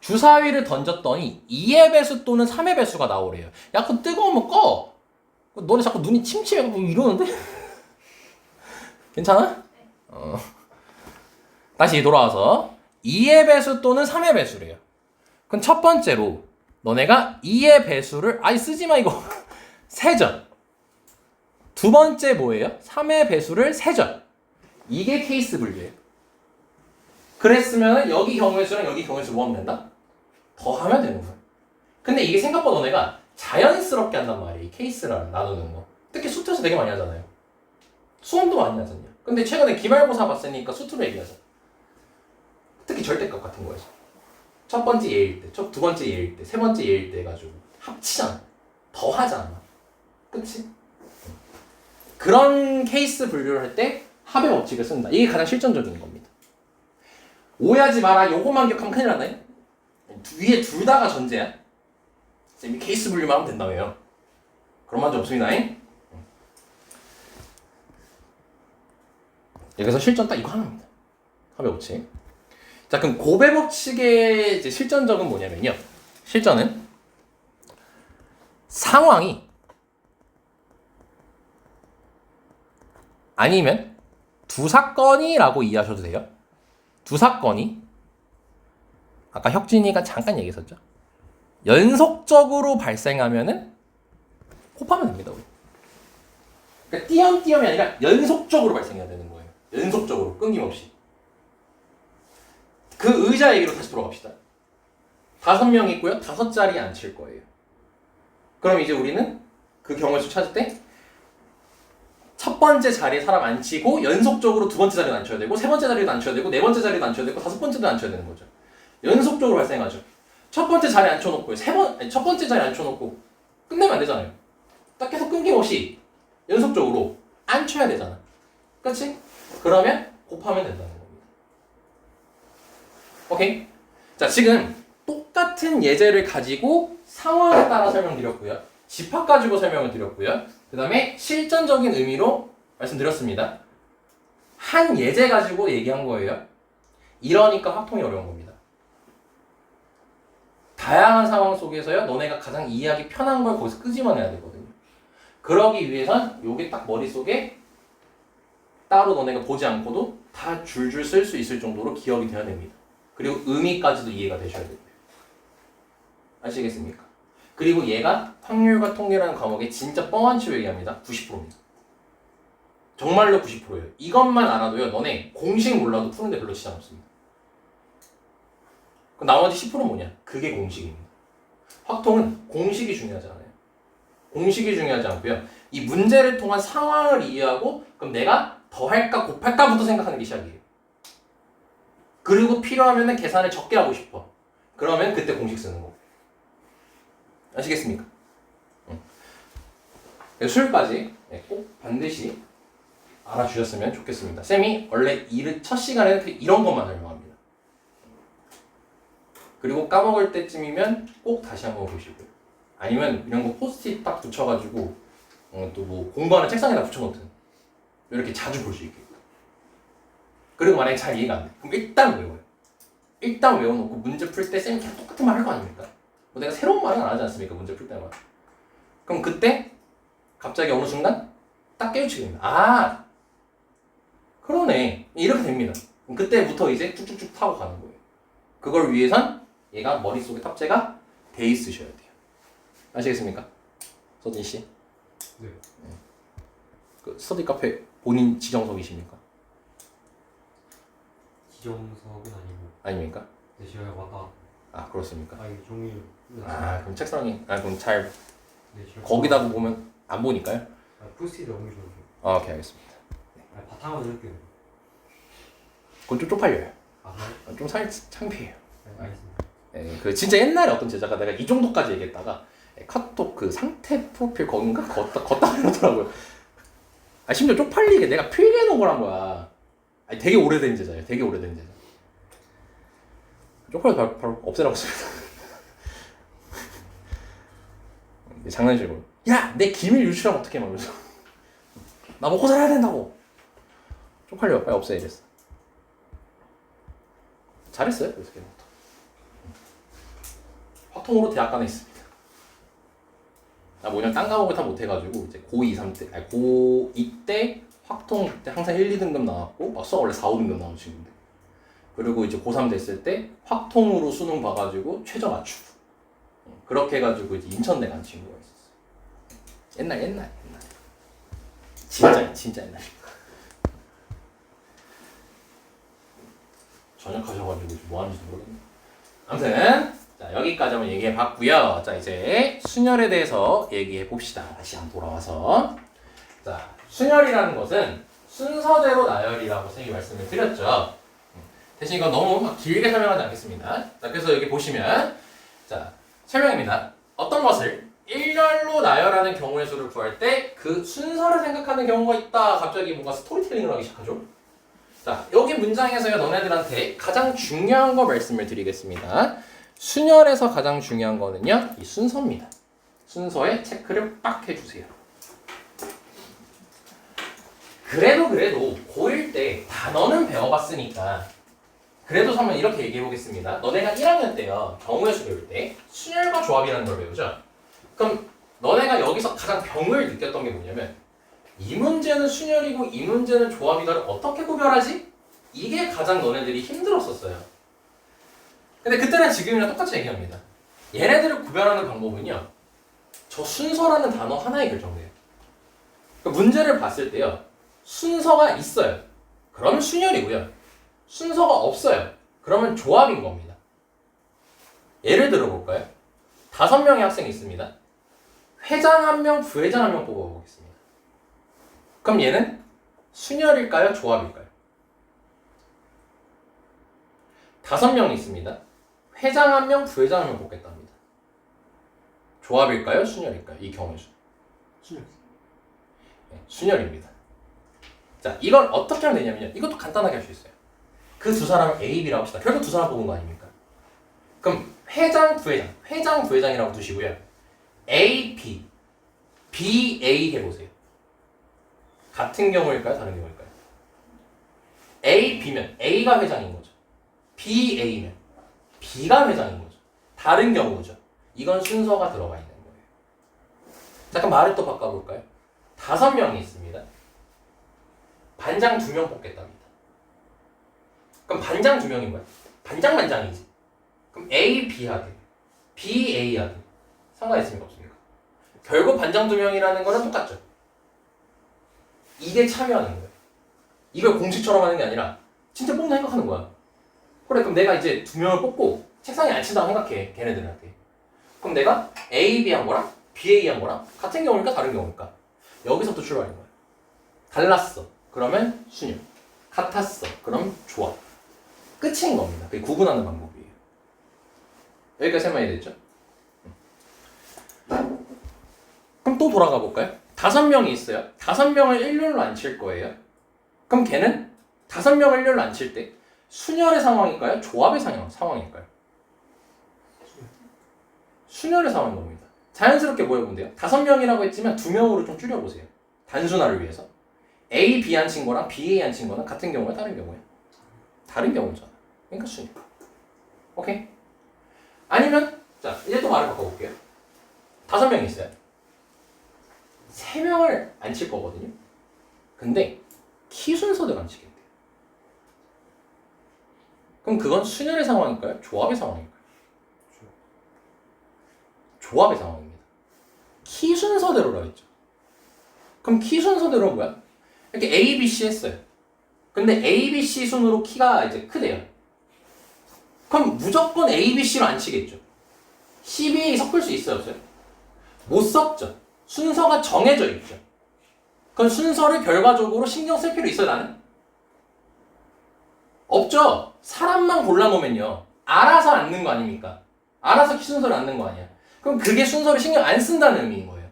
주사위를 던졌더니 2의 배수 또는 3의 배수가 나오래요. 야, 그거 뜨거우면 꺼! 너네 자꾸 눈이 침침해가지고 이러는데? 괜찮아? 다시 돌아와서 2의 배수 또는 3의 배수래요. 그럼 첫 번째로 너네가 2의 배수를 쓰지마 이거 세전. 두 번째 뭐예요? 3의 배수를 세전. 이게 케이스 분류예요. 그랬으면 여기 경우의 수랑 여기 경우의 수 뭐 하면 된다? 더하면 되는 거야. 근데 이게 생각보다 너네가 자연스럽게 한단 말이에요. 이 케이스를 나누는 거. 특히 수트에서 되게 많이 하잖아요. 수험도 많이 하잖아요. 근데 최근에 기말고사 봤으니까 수트로 얘기하자. 특히 절대값 같은 거에서. 첫 번째 예일 때, 두 번째 예일 때, 세 번째 예일 때 해가지고 합치잖아. 더하잖아. 그치? 그런 케이스 분류를 할 때 합의 법칙을 쓴다. 이게 가장 실전적인 겁니다. 오해하지 마라. 요것만 기억하면 큰일 난다. 위에 둘 다가 전제야. 쌤이 케이스 분류만 하면 된다며요. 그런 문제 없습니다. 여기서 실전 딱 이거 하나입니다. 합의 법칙. 자, 그럼 고배 법칙의 이제 실전적은 뭐냐면요. 실전은 상황이 아니면 두 사건이라고 이해하셔도 돼요. 두 사건이 아까 혁진이가 잠깐 얘기했었죠. 연속적으로 발생하면은 곱하면 됩니다. 우리. 그러니까 띄엄띄엄이 아니라 연속적으로 발생해야 되는 거예요. 연속적으로 끊김없이. 그 의자 얘기로 다시 돌아갑시다. 5명 있고요. 5자리에 앉힐 거예요. 그럼 이제 우리는 그 경우의 수 찾을 때 첫 번째 자리에 사람 앉히고 연속적으로 두 번째 자리에 앉혀야 되고 세 번째 자리에도 앉혀야 되고 네 번째 자리에도 앉혀야 되고 다섯 번째도 앉혀야 되는 거죠. 연속적으로 발생하죠. 첫 번째 자리에 앉혀놓고 첫 번째 자리에 앉혀놓고 끝내면 안 되잖아요. 딱 계속 끊김없이 연속적으로 앉혀야 되잖아. 그렇지? 그러면 곱하면 된다는 겁니다. 오케이? 자, 지금 똑같은 예제를 가지고 상황에 따라 설명드렸고요. 집합 가지고 설명을 드렸고요. 그 다음에 실전적인 의미로 말씀드렸습니다. 한 예제 가지고 얘기한 거예요. 이러니까 확통이 어려운 겁니다. 다양한 상황 속에서요, 너네가 가장 이해하기 편한 걸 거기서 끄집어내야 되거든요. 그러기 위해선 요게 딱 머릿속에 따로 너네가 보지 않고도 다 줄줄 쓸 수 있을 정도로 기억이 돼야 됩니다. 그리고 의미까지도 이해가 되셔야 되고요. 아시겠습니까? 그리고 얘가 확률과 통계라는 과목에 진짜 뻥한 치고 얘기합니다. 90%입니다. 정말로 90%예요. 이것만 알아도요, 너네 공식 몰라도 푸는데 별로 지장 없습니다. 그럼 나머지 10%는 뭐냐? 그게 공식입니다. 확통은 공식이 중요하지 않아요. 공식이 중요하지 않고요. 이 문제를 통한 상황을 이해하고 그럼 내가 더할까 곱할까부터 생각하는 게 시작이에요. 그리고 필요하면 계산을 적게 하고 싶어. 그러면 그때 공식 쓰는 거고. 아시겠습니까? 수요일까지 꼭 반드시 알아주셨으면 좋겠습니다. 쌤이 원래 첫 시간에는 이런 것만 설명합니다. 그리고 까먹을 때쯤이면 꼭 다시 한번 보시고요. 아니면 이런 거 포스트잇 딱 붙여가지고 또 뭐 공부하는 책상에다 붙여놓든 이렇게 자주 볼 수 있게. 그리고 만약에 잘 이해가 안 돼. 그럼 일단 외워요. 일단 외워놓고 문제 풀 때 쌤이 계속 똑같은 말 할 거 아닙니까? 뭐 내가 새로운 말은 안 하지 않습니까? 문제 풀 때만. 그럼 그때 갑자기 어느 순간 딱 깨우치게 됩니다. 아, 그러네. 이렇게 됩니다. 그럼 그때부터 이제 쭉쭉쭉 타고 가는 거예요. 그걸 위해선 얘가 머릿속에 탑재가 돼 있으셔야 돼요. 아시겠습니까? 서진 씨? 네. 그 스터디 카페 본인 지정석이십니까? 지정석은 아니고. 아닙니까? 네, 제가 왔다. 아, 그렇습니까? 아, 이 종이. 아, 그럼 책상이, 그럼 잘 네, 제가 거기다 보면 안 보니까요? 아, 포스트잇 옮겨줘. 아, 오케이, 알겠습니다. 아, 바탕을 이렇게. 그건 좀 쪽팔려요. 아, 네. 좀 창피해요. 알겠습니다. 예, 그 진짜 옛날에 어떤 제자가 내가 이 정도까지 얘기했다가 카톡 그 상태 프로필 거긴가 걷다 그러더라고요. 아, 심지어 쪽팔리게 내가 필기해 놓은 거란 거야. 아니, 되게 오래된 제자예요. 되게 오래된 제자. 쪽팔려 바로 없애라고 했습니다. 장난식으로. 야, 내 기밀 유출하면 어떡해? 막 이러면서. 나 먹고 살아야 된다고. 쪽팔려. 빨리 없애 이랬어. 잘했어요. 그래서 걔부터. 확통으로 대학 가나 있습니다. 나 뭐냐 딴 과목을 다 못해가지고 이제 고2, 3때, 아니 고2 때 확통 그때 항상 1, 2등급 나왔고 막 수학 원래 4, 5등급 나온 친구인데 그리고 이제 고3 됐을 때 확통으로 수능 봐가지고 최저 맞추고 그렇게 해가지고 이제 인천대 간 친구가 있었어요. 옛날 진짜 옛날. 전역하셔가지고 뭐 하는지도 모르겠네. 아무튼 자, 여기까지 한번 얘기해 봤고요. 자, 이제 순열에 대해서 얘기해 봅시다. 다시 한번 돌아와서. 자, 순열이라는 것은 순서대로 나열이라고 선생님이 말씀을 드렸죠. 대신 이건 너무 막 길게 설명하지 않겠습니다. 자, 그래서 여기 보시면 자, 설명입니다. 어떤 것을 일렬로 나열하는 경우의 수를 구할 때 그 순서를 생각하는 경우가 있다. 갑자기 뭔가 스토리텔링을 하기 시작하죠. 자, 여기 문장에서요, 너네들한테 가장 중요한 거 말씀을 드리겠습니다. 순열에서 가장 중요한 거는요, 이 순서입니다. 순서에 체크를 빡 해주세요. 그래도 고1 때 단어는 배워봤으니까 그래도 한번 이렇게 얘기해 보겠습니다. 너네가 1학년 때요, 경우의 수 배울 때 순열과 조합이라는 걸 배우죠. 그럼 너네가 여기서 가장 병을 느꼈던 게 뭐냐면 이 문제는 순열이고 이 문제는 조합이다를 어떻게 구별하지? 이게 가장 너네들이 힘들었었어요. 근데 그때는 지금이랑 똑같이 얘기합니다. 얘네들을 구별하는 방법은요, 저 순서라는 단어 하나에 결정돼요. 그러니까 문제를 봤을 때요, 순서가 있어요. 그러면 순열이고요. 순서가 없어요. 그러면 조합인 겁니다. 예를 들어 볼까요? 5명의 학생이 있습니다. 회장 1명, 부회장 1명 뽑아보겠습니다. 그럼 얘는 순열일까요? 조합일까요? 5명이 있습니다. 회장 1명, 부회장 1명 뽑겠다 합니다. 조합일까요? 순열일까요? 이 경우의 수. 순열. 네, 순열입니다. 자, 이걸 어떻게 하면 되냐면요. 이것도 간단하게 할 수 있어요. 그 두 사람을 A, B라고 합시다. 결국 두 사람 뽑은 거 아닙니까? 그럼 회장, 부회장. 회장, 부회장이라고 두시고요. A, B, B, A 해보세요. 같은 경우일까요? 다른 경우일까요? A, B면 A가 회장인 거죠. B, A면 B가 회장인 거죠. 다른 경우죠. 이건 순서가 들어가 있는 거예요. 잠깐 말을 또 바꿔볼까요? 5명이 있습니다. 반장 2명 뽑겠답니다. 그럼 반장 2명인 거야. 반장이지. 그럼 A, B 하든 B, A 하든 상관 있습니까? 없습니까? 결국 반장 2명이라는 거는 똑같죠. 이게 참여하는 거예요. 이걸 공식처럼 하는 게 아니라 진짜 뽑는 생각하는 거야. 그래, 그럼 내가 이제 2명을 뽑고 책상에 앉힌다고 생각해, 걔네들한테. 그럼 내가 A, B 한 거랑 B, A 한 거랑 같은 경우일까 다른 경우일까? 여기서부터 출발인 거야. 달랐어. 그러면 순요. 같았어. 그럼 조합. 끝인 겁니다. 그게 구분하는 방법이에요. 여기까지 설명이 됐죠? 그럼 또 돌아가 볼까요? 5명이 있어요. 5명을 일렬로 앉힐 거예요. 그럼 걔는 5명을 일렬로 앉힐 때 순열의 상황일까요? 조합의 상황일까요? 순열의 상황인 겁니다. 자연스럽게 모여보면 돼요. 5명이라고 했지만 2명으로 좀 줄여보세요. 단순화를 위해서. A, B 앉힌 거랑 B, A 앉힌 거는 같은 경우야? 다른 경우야? 다른 경우잖아. 그러니까 순위. 오케이? 아니면 자 이제 또 말을 바꿔볼게요. 5명이 있어요. 3명을 앉힐 거거든요. 근데 키 순서대로 앉히겠대요. 그럼 그건 순열의 상황일까요? 조합의 상황일까요? 조합의 상황입니다. 키 순서대로라 했죠. 그럼 키 순서대로는 뭐야? 이렇게 A, B, C 했어요. 근데 A, B, C 순으로 키가 이제 크대요. 그럼 무조건 A, B, C로 앉히겠죠. C, B, A 섞을 수 있어요, 없어요? 못 섞죠. 순서가 정해져 있죠. 그럼 순서를 결과적으로 신경 쓸 필요 있어요, 나는? 없죠. 사람만 골라놓으면요. 알아서 앉는 거 아닙니까? 알아서 키 순서를 앉는 거 아니야. 그럼 그게 순서를 신경 안 쓴다는 의미인 거예요.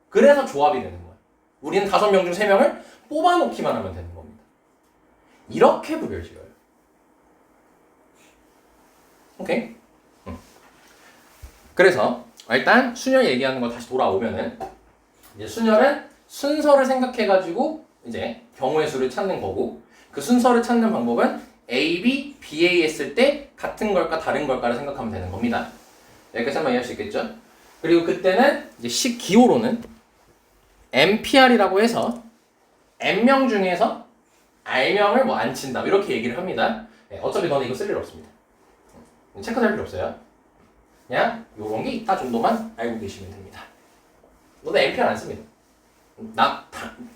그래서 조합이 되는 거예요. 우리는 5명 중 3명을 뽑아놓기만 하면 되는 겁니다. 이렇게 부별 지어요. 오케이? 그래서 일단 순열 얘기하는 거 다시 돌아오면은 이제 순열은 순서를 생각해가지고 이제 경우의 수를 찾는 거고 그 순서를 찾는 방법은 A, B, B, A 했을 때 같은 걸까 다른 걸까를 생각하면 되는 겁니다. 여기까지 한번 이해할 수 있겠죠? 그리고 그때는 이제 식 기호로는 NPR이라고 해서 N명 중에서 R명을 뭐 안 친다 이렇게 얘기를 합니다. 네, 어차피 너네 이거 쓸 일 없습니다. 체크할 필요 없어요. 그냥 요런 게 있다 정도만 알고 계시면 됩니다. 너네 NPR 안 씁니다. 나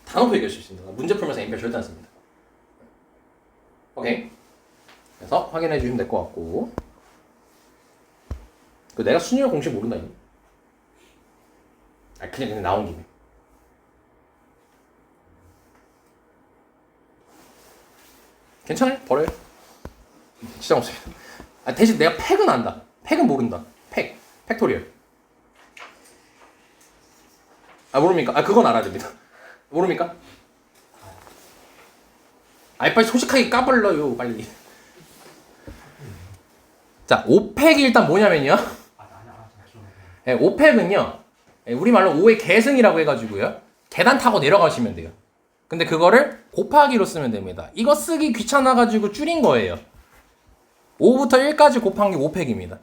단어표 얘기할 수 있습니다. 문제 풀면서 NPR 절대 안 씁니다. 오케이. 그래서 확인해 주시면 될 것 같고 그 내가 순열 공식 모른다 이거. 아 그냥 나온 김에. 괜찮아요. 버려요. 진짜 없어요. 아 대신 내가 팩은 안다. 팩은 모른다. 팩토리얼. 아 모릅니까? 아 그건 알아야 됩니다. 모릅니까? 아 빨리 소식하게 까불러요 빨리. 자 5팩이 일단 뭐냐면요. 네, 5팩은요. 우리말로 5의 계승이라고 해가지고요. 계단 타고 내려가시면 돼요. 근데 그거를 곱하기로 쓰면 됩니다. 이거 쓰기 귀찮아가지고 줄인 거예요. 5부터 1까지 곱한 게 5팩입니다.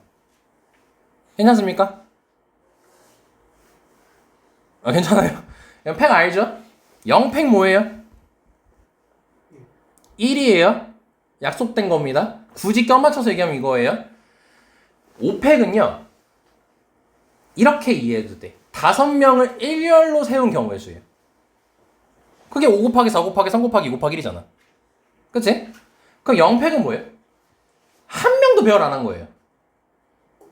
괜찮습니까? 아, 괜찮아요. 팩 알죠? 0팩 뭐예요? 1이에요. 약속된 겁니다. 굳이 껴맞춰서 얘기하면 이거예요. 5팩은요. 이렇게 이해해도 돼. 5명을 일렬로 세운 경우의 수예요. 그게 5 곱하기 4 곱하기 3 곱하기 2 곱하기 1이잖아. 그치? 그럼 0팩은 뭐예요? 한 명도 배열 안 한 거예요.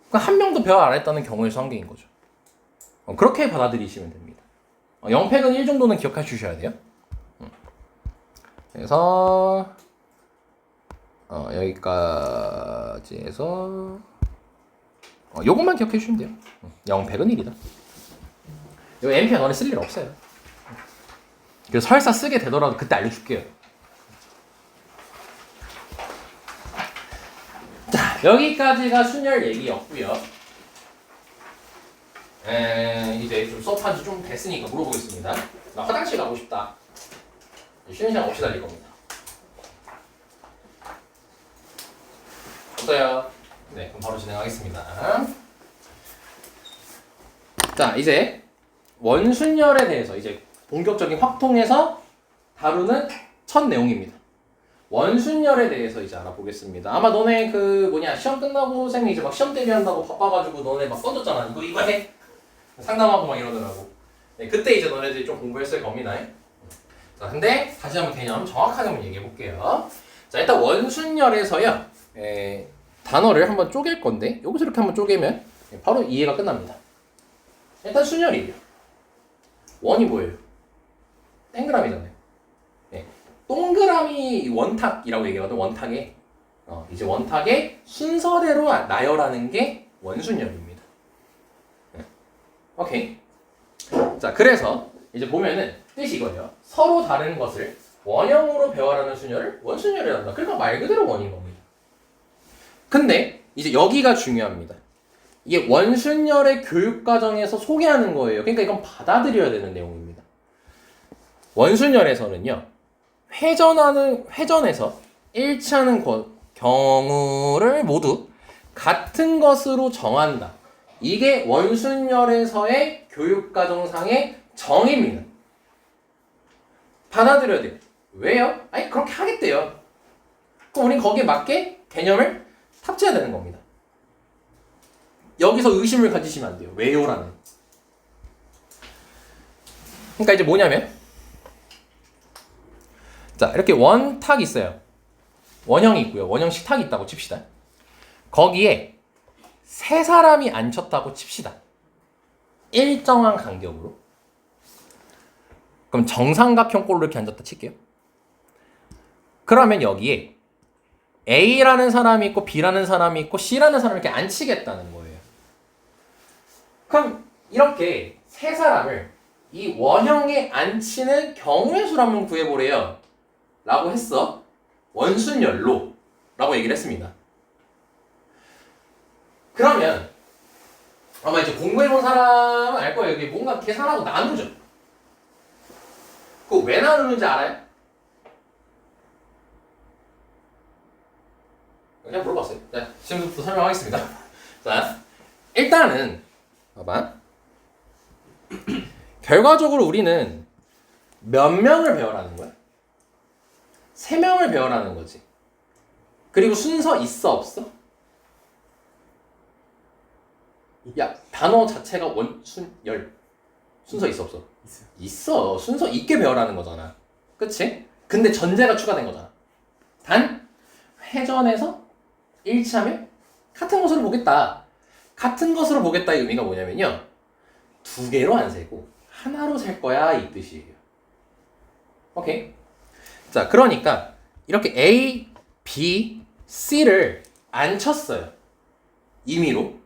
그러니까 한 명도 배열 안 했다는 경우의 수 한 개인 거죠. 그렇게 받아들이시면 됩니다. 0팩은 1 정도는 기억해 주셔야 돼요. 그래서 여기까지 해서 요것만 기억해 주시면 돼요. 0팩은 1이다. 요 NPR 너네 쓸 일 없어요. 그래서 설사 쓰게 되더라도 그때 알려줄게요. 자, 여기까지가 순열 얘기였고요. 이제 좀 수업한 지 좀 됐으니까 물어보겠습니다. 나 화장실 가고 싶다. 쉬는 시간 없이 달릴 겁니다. 어때요? 네, 그럼 바로 진행하겠습니다. 자, 이제 원순열에 대해서 이제 본격적인 확통에서 다루는 첫 내용입니다. 원순열에 대해서 이제 알아보겠습니다. 아마 너네 시험 끝나고 쌤이 이제 막 시험 대비한다고 바빠가지고 너네 막 써줬잖아. 이거 해. 상담하고 막 이러더라고. 네, 그때 이제 너네들이 좀 공부했을 겁니다. 자, 근데 다시 한번 개념 정확하게 한번 얘기해 볼게요. 자, 일단 원순열에서요. 단어를 한번 쪼갤 건데 여기서 이렇게 한번 쪼개면 바로 이해가 끝납니다. 일단 순열이에요. 원이 뭐예요? 땡그라미잖아요. 네. 동그라미 원탁이라고 얘기하거든. 원탁에 이제 원탁의 순서대로 나열하는 게 원순열입니다. 네. 오케이. 자, 그래서 이제 보면은 뜻이 이거예요. 서로 다른 것을 원형으로 배워라는 순열을 원순열이라 한다. 그러니까 말 그대로 원인 겁니다. 근데 이제 여기가 중요합니다. 이게 원순열의 교육과정에서 소개하는 거예요. 그러니까 이건 받아들여야 되는 내용입니다. 원순열에서는요. 회전에서 일치하는 경우를 모두 같은 것으로 정한다. 이게 원순열에서의 교육과정상의 정의입니다. 받아들여야 돼요. 왜요? 아니 그렇게 하겠대요. 그럼 우린 거기에 맞게 개념을 탑재해야 되는 겁니다. 여기서 의심을 가지시면 안 돼요. 왜요라는. 그러니까 이제 뭐냐면 자, 이렇게 원탁 있어요. 원형이 있고요. 원형 식탁이 있다고 칩시다. 거기에 세 사람이 앉혔다고 칩시다. 일정한 간격으로. 그럼 정삼각형 꼴로 이렇게 앉았다 칠게요. 그러면 여기에 A라는 사람이 있고 B라는 사람이 있고 C라는 사람을 이렇게 앉히겠다는 거예요. 그럼 이렇게 세 사람을 이 원형에 앉히는 경우의 수를 한번 구해보래요. 라고 했어. 원순열로 라고 얘기를 했습니다. 그러면 아마 이제 공부해본 사람은 알 거예요. 이게 뭔가 계산하고 나누죠. 그거 왜 나누는지 알아요? 그냥 물어봤어요. 자, 지금부터 설명하겠습니다. 자, 일단은 봐봐. 결과적으로 우리는 몇 명을 배워라는 거야? 3명을 배워라는 거지. 그리고 순서 있어 없어? 야, 단어 자체가 원순열 순서 있어 없어? 있어. 순서 있게 배워라는 거잖아. 그치? 근데 전제가 추가된 거잖아. 단 회전에서 일치하면 같은 것으로 보겠다. 같은 것으로 보겠다의 의미가 뭐냐면요. 2개로 안 세고 하나로 셀 거야 이 뜻이에요. 오케이? 자, 그러니까 이렇게 A, B, C를 앉혔어요. 임의로.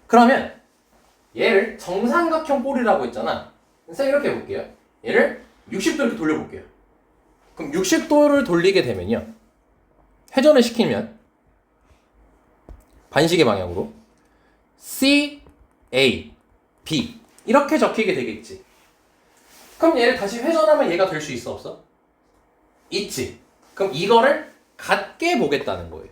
그러면 얘를 정삼각형 꼴이라고 했잖아. 그래서 이렇게 해볼게요. 얘를 60도 이렇게 돌려볼게요. 그럼 60도를 돌리게 되면요. 회전을 시키면 반시계 방향으로 C, A, B 이렇게 적히게 되겠지. 그럼 얘를 다시 회전하면 얘가 될 수 있어 없어? 있지. 그럼 이거를 같게 보겠다는 거예요.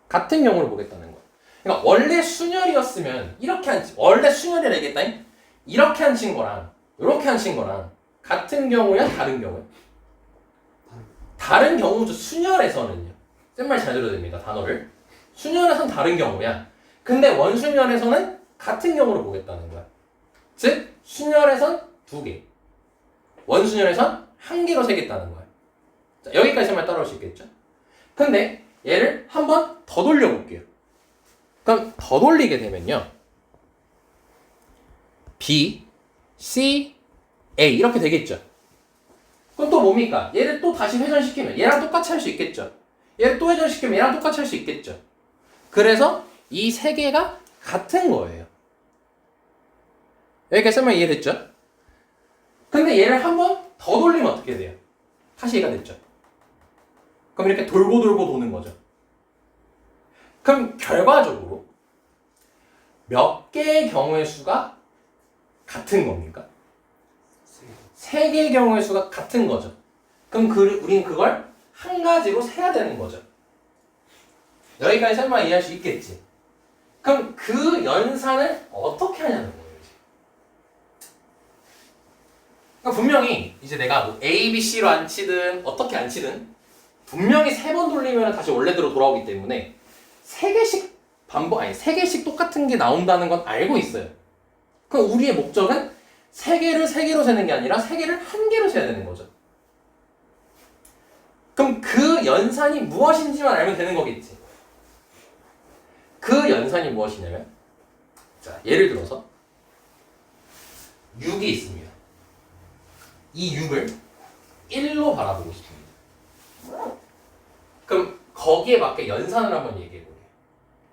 같은 경우를 보겠다는 거예요. 그러니까 원래 순열이었으면 이렇게 원래 순열이라 얘기했다니? 이렇게 앉힌 거랑 이렇게 앉힌 거랑 같은 경우야 다른 경우야? 다른 경우죠. 순열에서는요. 센 말 잘 들어야 됩니다. 단어를. 순열에서는 다른 경우야. 근데 원순열에서는 같은 경우로 보겠다는 거야. 즉 순열에선 2개, 원순열에선 1개로 세겠다는 거야. 자, 여기까지만 따라올 수 있겠죠? 근데 얘를 한 번 더 돌려볼게요. 그럼 더 돌리게 되면요. B, C, A 이렇게 되겠죠? 그럼 또 뭡니까? 얘를 또 다시 회전시키면 얘랑 똑같이 할 수 있겠죠? 얘를 또 회전시키면 얘랑 똑같이 할 수 있겠죠? 그래서 이 세 개가 같은 거예요. 여기까지 설명 이해됐죠? 근데 얘를 한 번 더 돌리면 어떻게 돼요? 다시 얘가 됐죠? 그럼 이렇게 돌고 돌고 도는 거죠. 그럼 결과적으로 몇 개의 경우의 수가 같은 겁니까? 세 개의 경우의 수가 같은 거죠. 그럼 우린 그걸 한 가지로 세야 되는 거죠. 여기까지 설마 이해할 수 있겠지? 그럼 그 연산을 어떻게 하냐는 거예요. 그러니까 분명히 이제 내가 뭐 A, B, C로 안 치든 어떻게 안 치든 분명히 3번 돌리면 다시 원래대로 돌아오기 때문에 3개씩 세 개씩 똑같은 게 나온다는 건 알고 있어요. 그럼 우리의 목적은 3개를 3개로 세는 게 아니라 3개를 1개로 세야 되는 거죠. 그럼 그 연산이 무엇인지만 알면 되는 거겠지. 그 연산이 무엇이냐면, 자, 예를 들어서 6이 있습니다. 이 6을 1로 바라보고 싶습니다. 그럼 거기에 맞게 연산을 한번 얘기해 볼게요.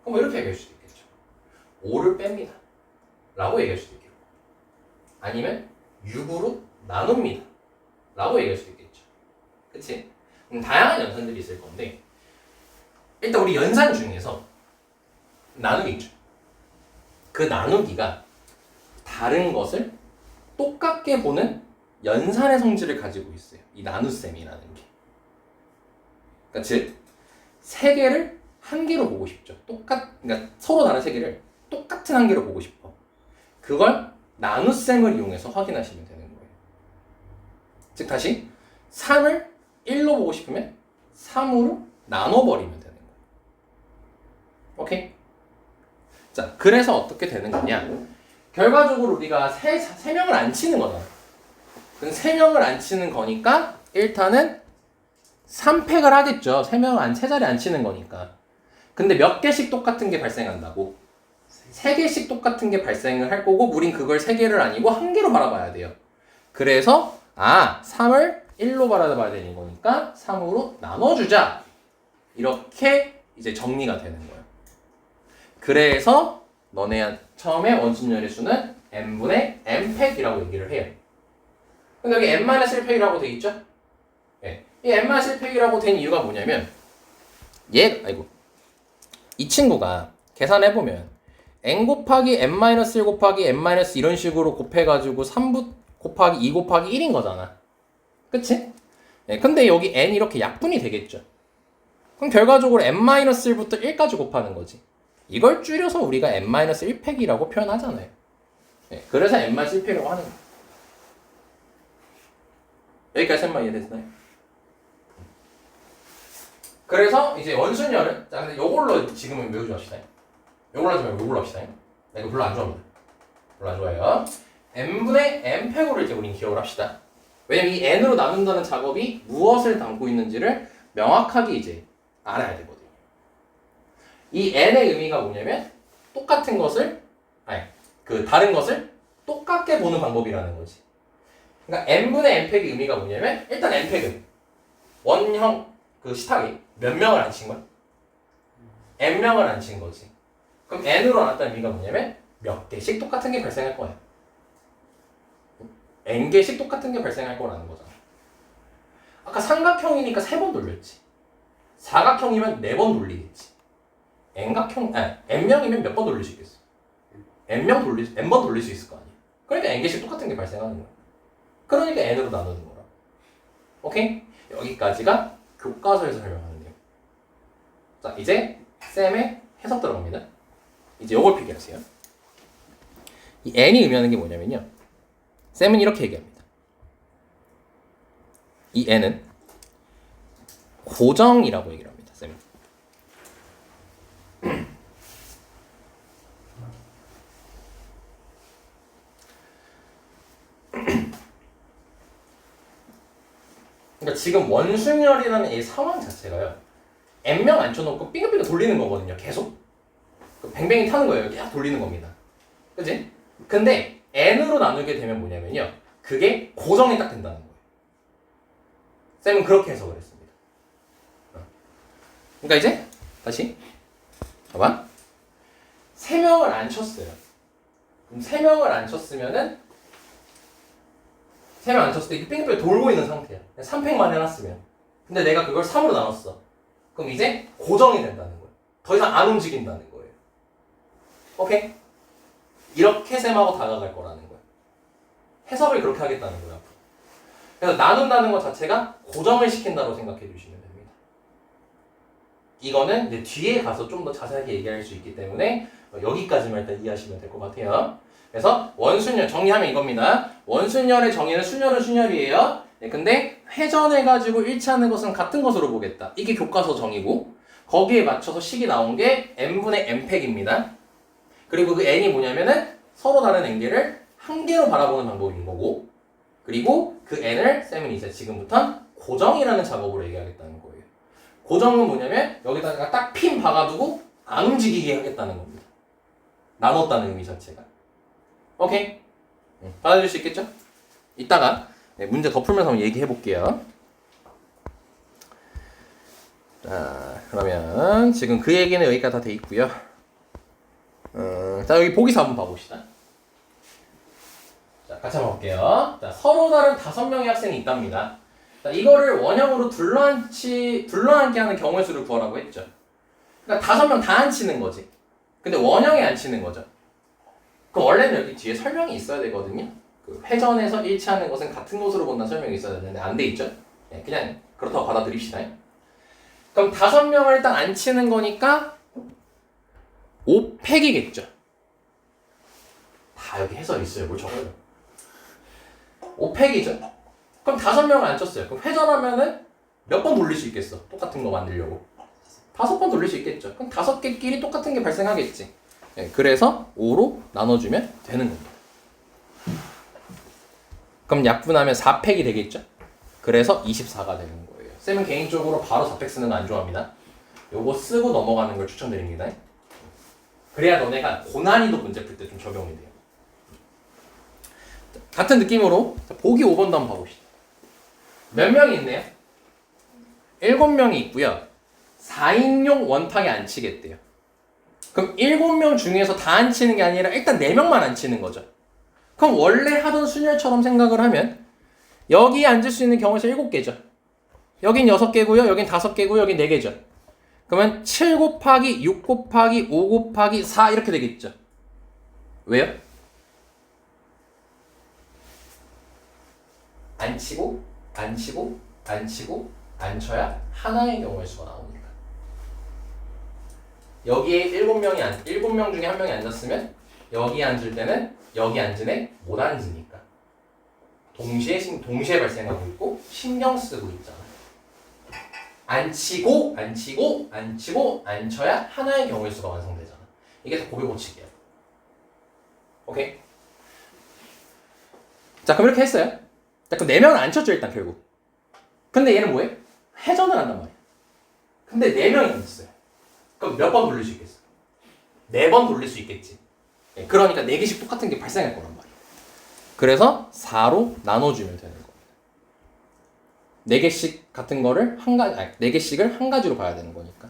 그럼 이렇게 얘기할 수도 있겠죠. 5를 뺍니다. 라고 얘기할 수도 있겠고, 아니면 6으로 나눕니다. 라고 얘기할 수도 있겠죠. 그치? 다양한 연산들이 있을 건데, 일단 우리 연산 중에서 나누기 있죠. 그 나누기가 다른 것을 똑같게 보는 연산의 성질을 가지고 있어요. 이 나눗셈이라는 게. 그러니까 즉, 3개를 1개로 보고 싶죠. 그러니까 서로 다른 3개를 똑같은 1개로 보고 싶어. 그걸 나눗셈을 이용해서 확인하시면 되는 거예요. 즉 다시 3을 1로 보고 싶으면 3으로 나눠버리면 되는 거예요. 오케이? 자, 그래서 어떻게 되는 거냐? 결과적으로 우리가 3명을 안 치는 거잖아. 그럼 3명을 안 치는 거니까 일단은 3팩을 하겠죠. 3명을 3자리 안 치는 거니까. 근데 몇 개씩 똑같은 게 발생한다고? 3개씩 똑같은 게 발생을 할 거고, 우린 그걸 3개를 아니고 1개로 바라봐야 돼요. 그래서 3을 1로 바라봐야 되는 거니까 3으로 나눠주자. 이렇게 이제 정리가 되는 거예요. 그래서 너네 처음에 원심열의 수는 n분의 n팩이라고 얘기를 해요. 근데 여기 n-1팩이라고 돼 있죠? 네. 이 n-1팩이라고 된 이유가 뭐냐면 이 친구가 계산해보면 n 곱하기 n-1 곱하기 n- 이런 식으로 곱해가지고 3 곱하기 2 곱하기 1인 거잖아. 그치? 네. 근데 여기 n 이렇게 약분이 되겠죠. 그럼 결과적으로 n-1부터 1까지 곱하는 거지. 이걸 줄여서 우리가 n-1팩이라고 표현하잖아요. 네. 그래서 n-1팩이라고 하는 거예요. 여기까지 설마 이해됐나요? 그래서 이제 원순열은, 자, 근데 요걸로 지금은 외우지 맙시다. 요걸로 하지 말고 요걸로 합시다. 나 이거 별로 안 좋아합니다. 별로 안 좋아해요. n분의 n팩으로 이제 우린 기억을 합시다. 왜냐면 이 n으로 나눈다는 작업이 무엇을 담고 있는지를 명확하게 이제 알아야 되거든요. 이 n의 의미가 뭐냐면 똑같은 것을, 다른 것을 똑같게 보는 방법이라는 거지. 그러니까 n분의 n팩의 의미가 뭐냐면, 일단 n팩은 원형 식탁에 몇 명을 안 친 거야? n명을 안 친 거지. 그럼 n으로 나눴다는 의미가 뭐냐면 몇 개씩 똑같은 게 발생할 거야. n개씩 똑같은 게 발생할 거라는 거잖아. 아까 삼각형이니까 3번 돌렸지. 사각형이면 4번 돌리겠지. n명이면 몇 번 돌릴 수 있겠어? n번 돌릴 수 있을 거 아니야. 그러니까 n개씩 똑같은 게 발생하는 거야. 그러니까 n으로 나누는 거라. 오케이? 여기까지가 교과서에서 설명하는 내용. 자, 이제 쌤의 해석 들어갑니다. 이제 요걸 필기하세요. 이 n이 의미하는 게 뭐냐면요. 쌤은 이렇게 얘기합니다. 이 n은 고정이라고 얘기를 합니다. 쌤은. 그러니까 지금 원순열이라는 이 상황 자체가요. n명 앉혀놓고 빙글빙글 돌리는 거거든요. 계속. 뱅뱅이 타는 거예요. 계속 돌리는 겁니다. 그치? 근데 n으로 나누게 되면 뭐냐면요. 그게 고정이 딱 된다는 거예요. 쌤은 그렇게 해석을 했습니다. 그러니까 이제 다시 봐봐. 3명을 안 쳤어요. 그럼 3명을 안 쳤으면은 3명 안 쳤을 때 이게 빙글빙글 돌고 있는 상태야. 3팩만 해놨으면. 근데 내가 그걸 3으로 나눴어. 그럼 이제 고정이 된다는 거야. 더 이상 안 움직인다는 거예요. 오케이? 이렇게 셈하고 다가갈 거라는 거예요. 해석을 그렇게 하겠다는 거예요. 앞으로. 그래서 나눈다는 것 자체가 고정을 시킨다고 생각해 주시면 됩니다. 이거는 이제 뒤에 가서 좀 더 자세하게 얘기할 수 있기 때문에 여기까지만 일단 이해하시면 될 것 같아요. 그래서 원순열 정리하면 이겁니다. 원순열의 정의는 순열은 순열이에요. 근데 회전해가지고 일치하는 것은 같은 것으로 보겠다. 이게 교과서 정의고 거기에 맞춰서 식이 나온 게 n분의 n팩입니다. 그리고 그 n이 뭐냐면은 서로 다른 n개를 한 개로 바라보는 방법인 거고 그리고 그 n을 쌤은 이제 지금부터 고정이라는 작업으로 얘기하겠다는 거예요. 고정은 뭐냐면 여기다가 딱 핀 박아두고 안 움직이게 하겠다는 겁니다. 나눴다는 의미 자체가. 오케이? 받아줄 수 있겠죠? 이따가 문제 더 풀면서 한번 얘기해 볼게요. 자, 그러면 지금 그 얘기는 여기까지 다 돼 있고요. 자, 여기 보기서 한번 봐봅시다. 자, 같이 한번 볼게요. 자, 서로 다른 5명의 학생이 있답니다. 자, 이거를 원형으로 둘러앉게 하는 경우의 수를 구하라고 했죠. 그러니까 5명 다 앉히는 거지. 근데 원형에 앉히는 거죠. 그럼 원래는 여기 뒤에 설명이 있어야 되거든요. 그 회전에서 일치하는 것은 같은 것으로 본다는 설명이 있어야 되는데 안 돼 있죠. 네, 그냥 그렇다고 받아들입시다. 그럼 5명을 일단 앉히는 거니까 5팩이겠죠. 다 여기 해설 있어요. 뭘 적어요. 5팩이죠. 그럼 5명을 앉혔어요. 그럼 회전하면은 몇 번 돌릴 수 있겠어? 똑같은 거 만들려고. 5번 돌릴 수 있겠죠. 그럼 5개끼리 똑같은 게 발생하겠지. 네, 그래서 5로 나눠주면 되는 겁니다. 그럼 약분하면 4팩이 되겠죠. 그래서 24가 되는 거예요. 쌤은 개인적으로 바로 4팩 쓰는 거 안 좋아합니다. 요거 쓰고 넘어가는 걸 추천드립니다. 그래야 너네가 고난이도 문제 풀 때 좀 적용이 돼요. 같은 느낌으로 보기 5번도 한번 봐봅시다. 몇 명이 있네요? 7명이 있고요. 4인용 원탁에 앉히겠대요. 그럼 7명 중에서 다 앉히는 게 아니라 일단 4명만 앉히는 거죠. 그럼 원래 하던 순열처럼 생각을 하면 여기 앉을 수 있는 경우에서 7개죠. 여긴 6개고요. 여긴 5개고요. 여긴 4개죠. 그러면 7 곱하기 6 곱하기 5 곱하기 4 이렇게 되겠죠. 왜요? 앉히고 앉히고 앉히고 앉혀야 하나의 경우의 수가 나오니까. 여기에 7명 중에 1명이 앉았으면 여기 앉을 때는 여기 앉은 애 못 앉으니까. 동시에 발생하고 있고 신경 쓰고 있잖아. 앉히고 앉히고 앉히고 앉혀야 하나의 경우의 수가 완성되잖아. 이게 다 곱해 고치기야. 오케이? 자, 그럼 이렇게 했어요. 자, 그럼 4명은 앉혔죠 일단 결국. 근데 얘는 뭐해? 회전을 한단 말이야. 근데 4명이 앉았어요. 그럼 몇 번 돌릴 수 있겠어? 4번 돌릴 수 있겠지. 그러니까 4개씩 똑같은 게 발생할 거란 말이야. 그래서 4로 나눠주면 되는 겁니다. 4개씩 같은 거를 4개씩을 한 가지로 봐야 되는 거니까.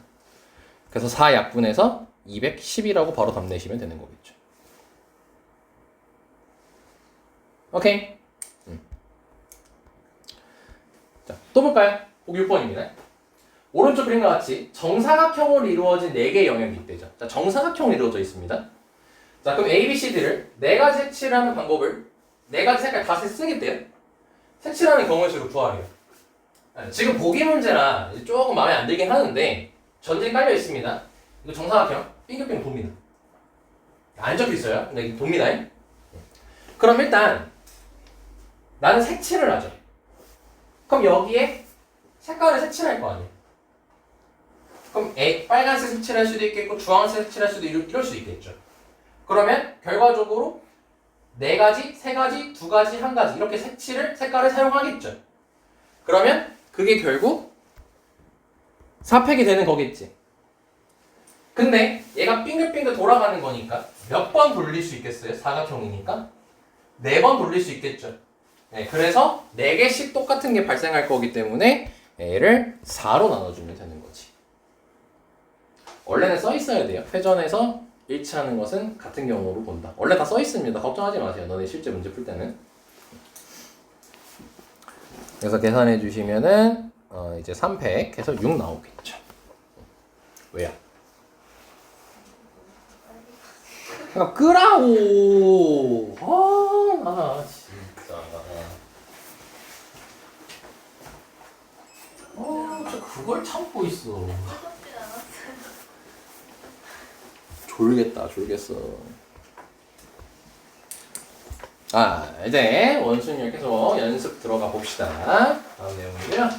그래서 4 약분해서 210이라고 바로 답 내시면 되는 거겠죠. 오케이. 자, 또 볼까요? 보기 6번입니다. 오른쪽 그림과 같이 정사각형으로 이루어진 4개의 영역이 있대죠. 자, 정사각형으로 이루어져 있습니다. 자, 그럼 A, B, C, D를 4가지 색칠하는 방법을 4가지 색깔 다 쓰겠대요. 색칠하는 경우의 수를 구하래요. 지금 보기 문제라 조금 마음에 안 들긴 하는데 전제 깔려 있습니다. 이거 정사각형 빙글빙글 돕니다. 안 적혀 있어요. 근데 이게 돕니다. 그럼 일단 나는 색칠을 하죠. 그럼 여기에 색깔을 색칠할 거 아니에요. 그럼 빨간색 색칠할 수도 있겠고 주황색 색칠할 수도 이럴 수도 있겠죠. 그러면 결과적으로 4가지, 3가지, 2가지, 1가지 이렇게 색깔을 사용하겠죠. 그러면 그게 결국 4팩이 되는 거겠지. 근데 얘가 빙글빙글 돌아가는 거니까 몇 번 돌릴 수 있겠어요? 사각형이니까 4번 돌릴 수 있겠죠. 네, 그래서 4개씩 똑같은 게 발생할 거기 때문에 얘를 4로 나눠주면 되는 거지. 원래는 써 있어야 돼요. 회전에서 일치하는 것은 같은 경우로 본다. 원래 다 써 있습니다. 걱정하지 마세요. 너네 실제 문제 풀 때는. 그래서 계산해 주시면은 이제 3팩 해서 6 나오겠죠. 왜요? 그러니까 끄라고. 나 진짜. 진짜 그걸 참고 있어. 무섭진 않았어요. 졸겠어. 이제 원순열 계속 연습 들어가 봅시다. 다음 내용이고요.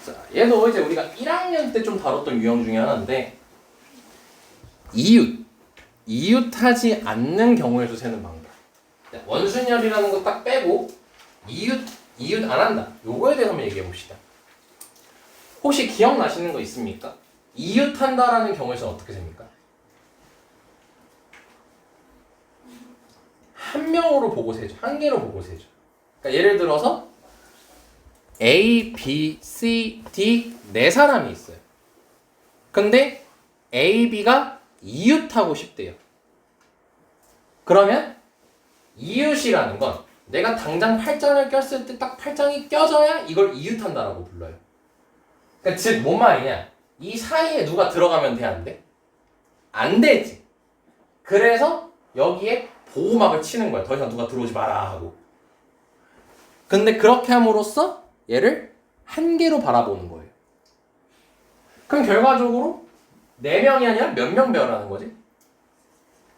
자, 얘도 이제 우리가 1학년 때 좀 다뤘던 유형 중에 하나인데, 이웃하지 않는 경우에서 세는 방법. 원순열이라는 거 딱 빼고 이웃 안 한다. 요거에 대해서 한번 얘기해 봅시다. 혹시 기억나시는 거 있습니까? 이웃한다라는 경우에서는 어떻게 셉니까? 한 명으로 보고 세죠. 한 개로 보고 세죠. 그러니까 예를 들어서 A, B, C, D 네 사람이 있어요. 근데 A, B가 이웃하고 싶대요. 그러면 이웃이라는 건 내가 당장 팔짱을 꼈을 때 딱 팔짱이 껴져야 이걸 이웃한다라고 불러요. 그러니까 즉 뭔 말이냐? 이 사이에 누가 들어가면 돼, 안 돼? 안 되지. 그래서 여기에 보호막을 치는 거야. 더 이상 누가 들어오지 마라 하고. 근데 그렇게 함으로써 얘를 한 개로 바라보는 거예요. 그럼 결과적으로 4명이 아니라 몇 명 배우라는 거지?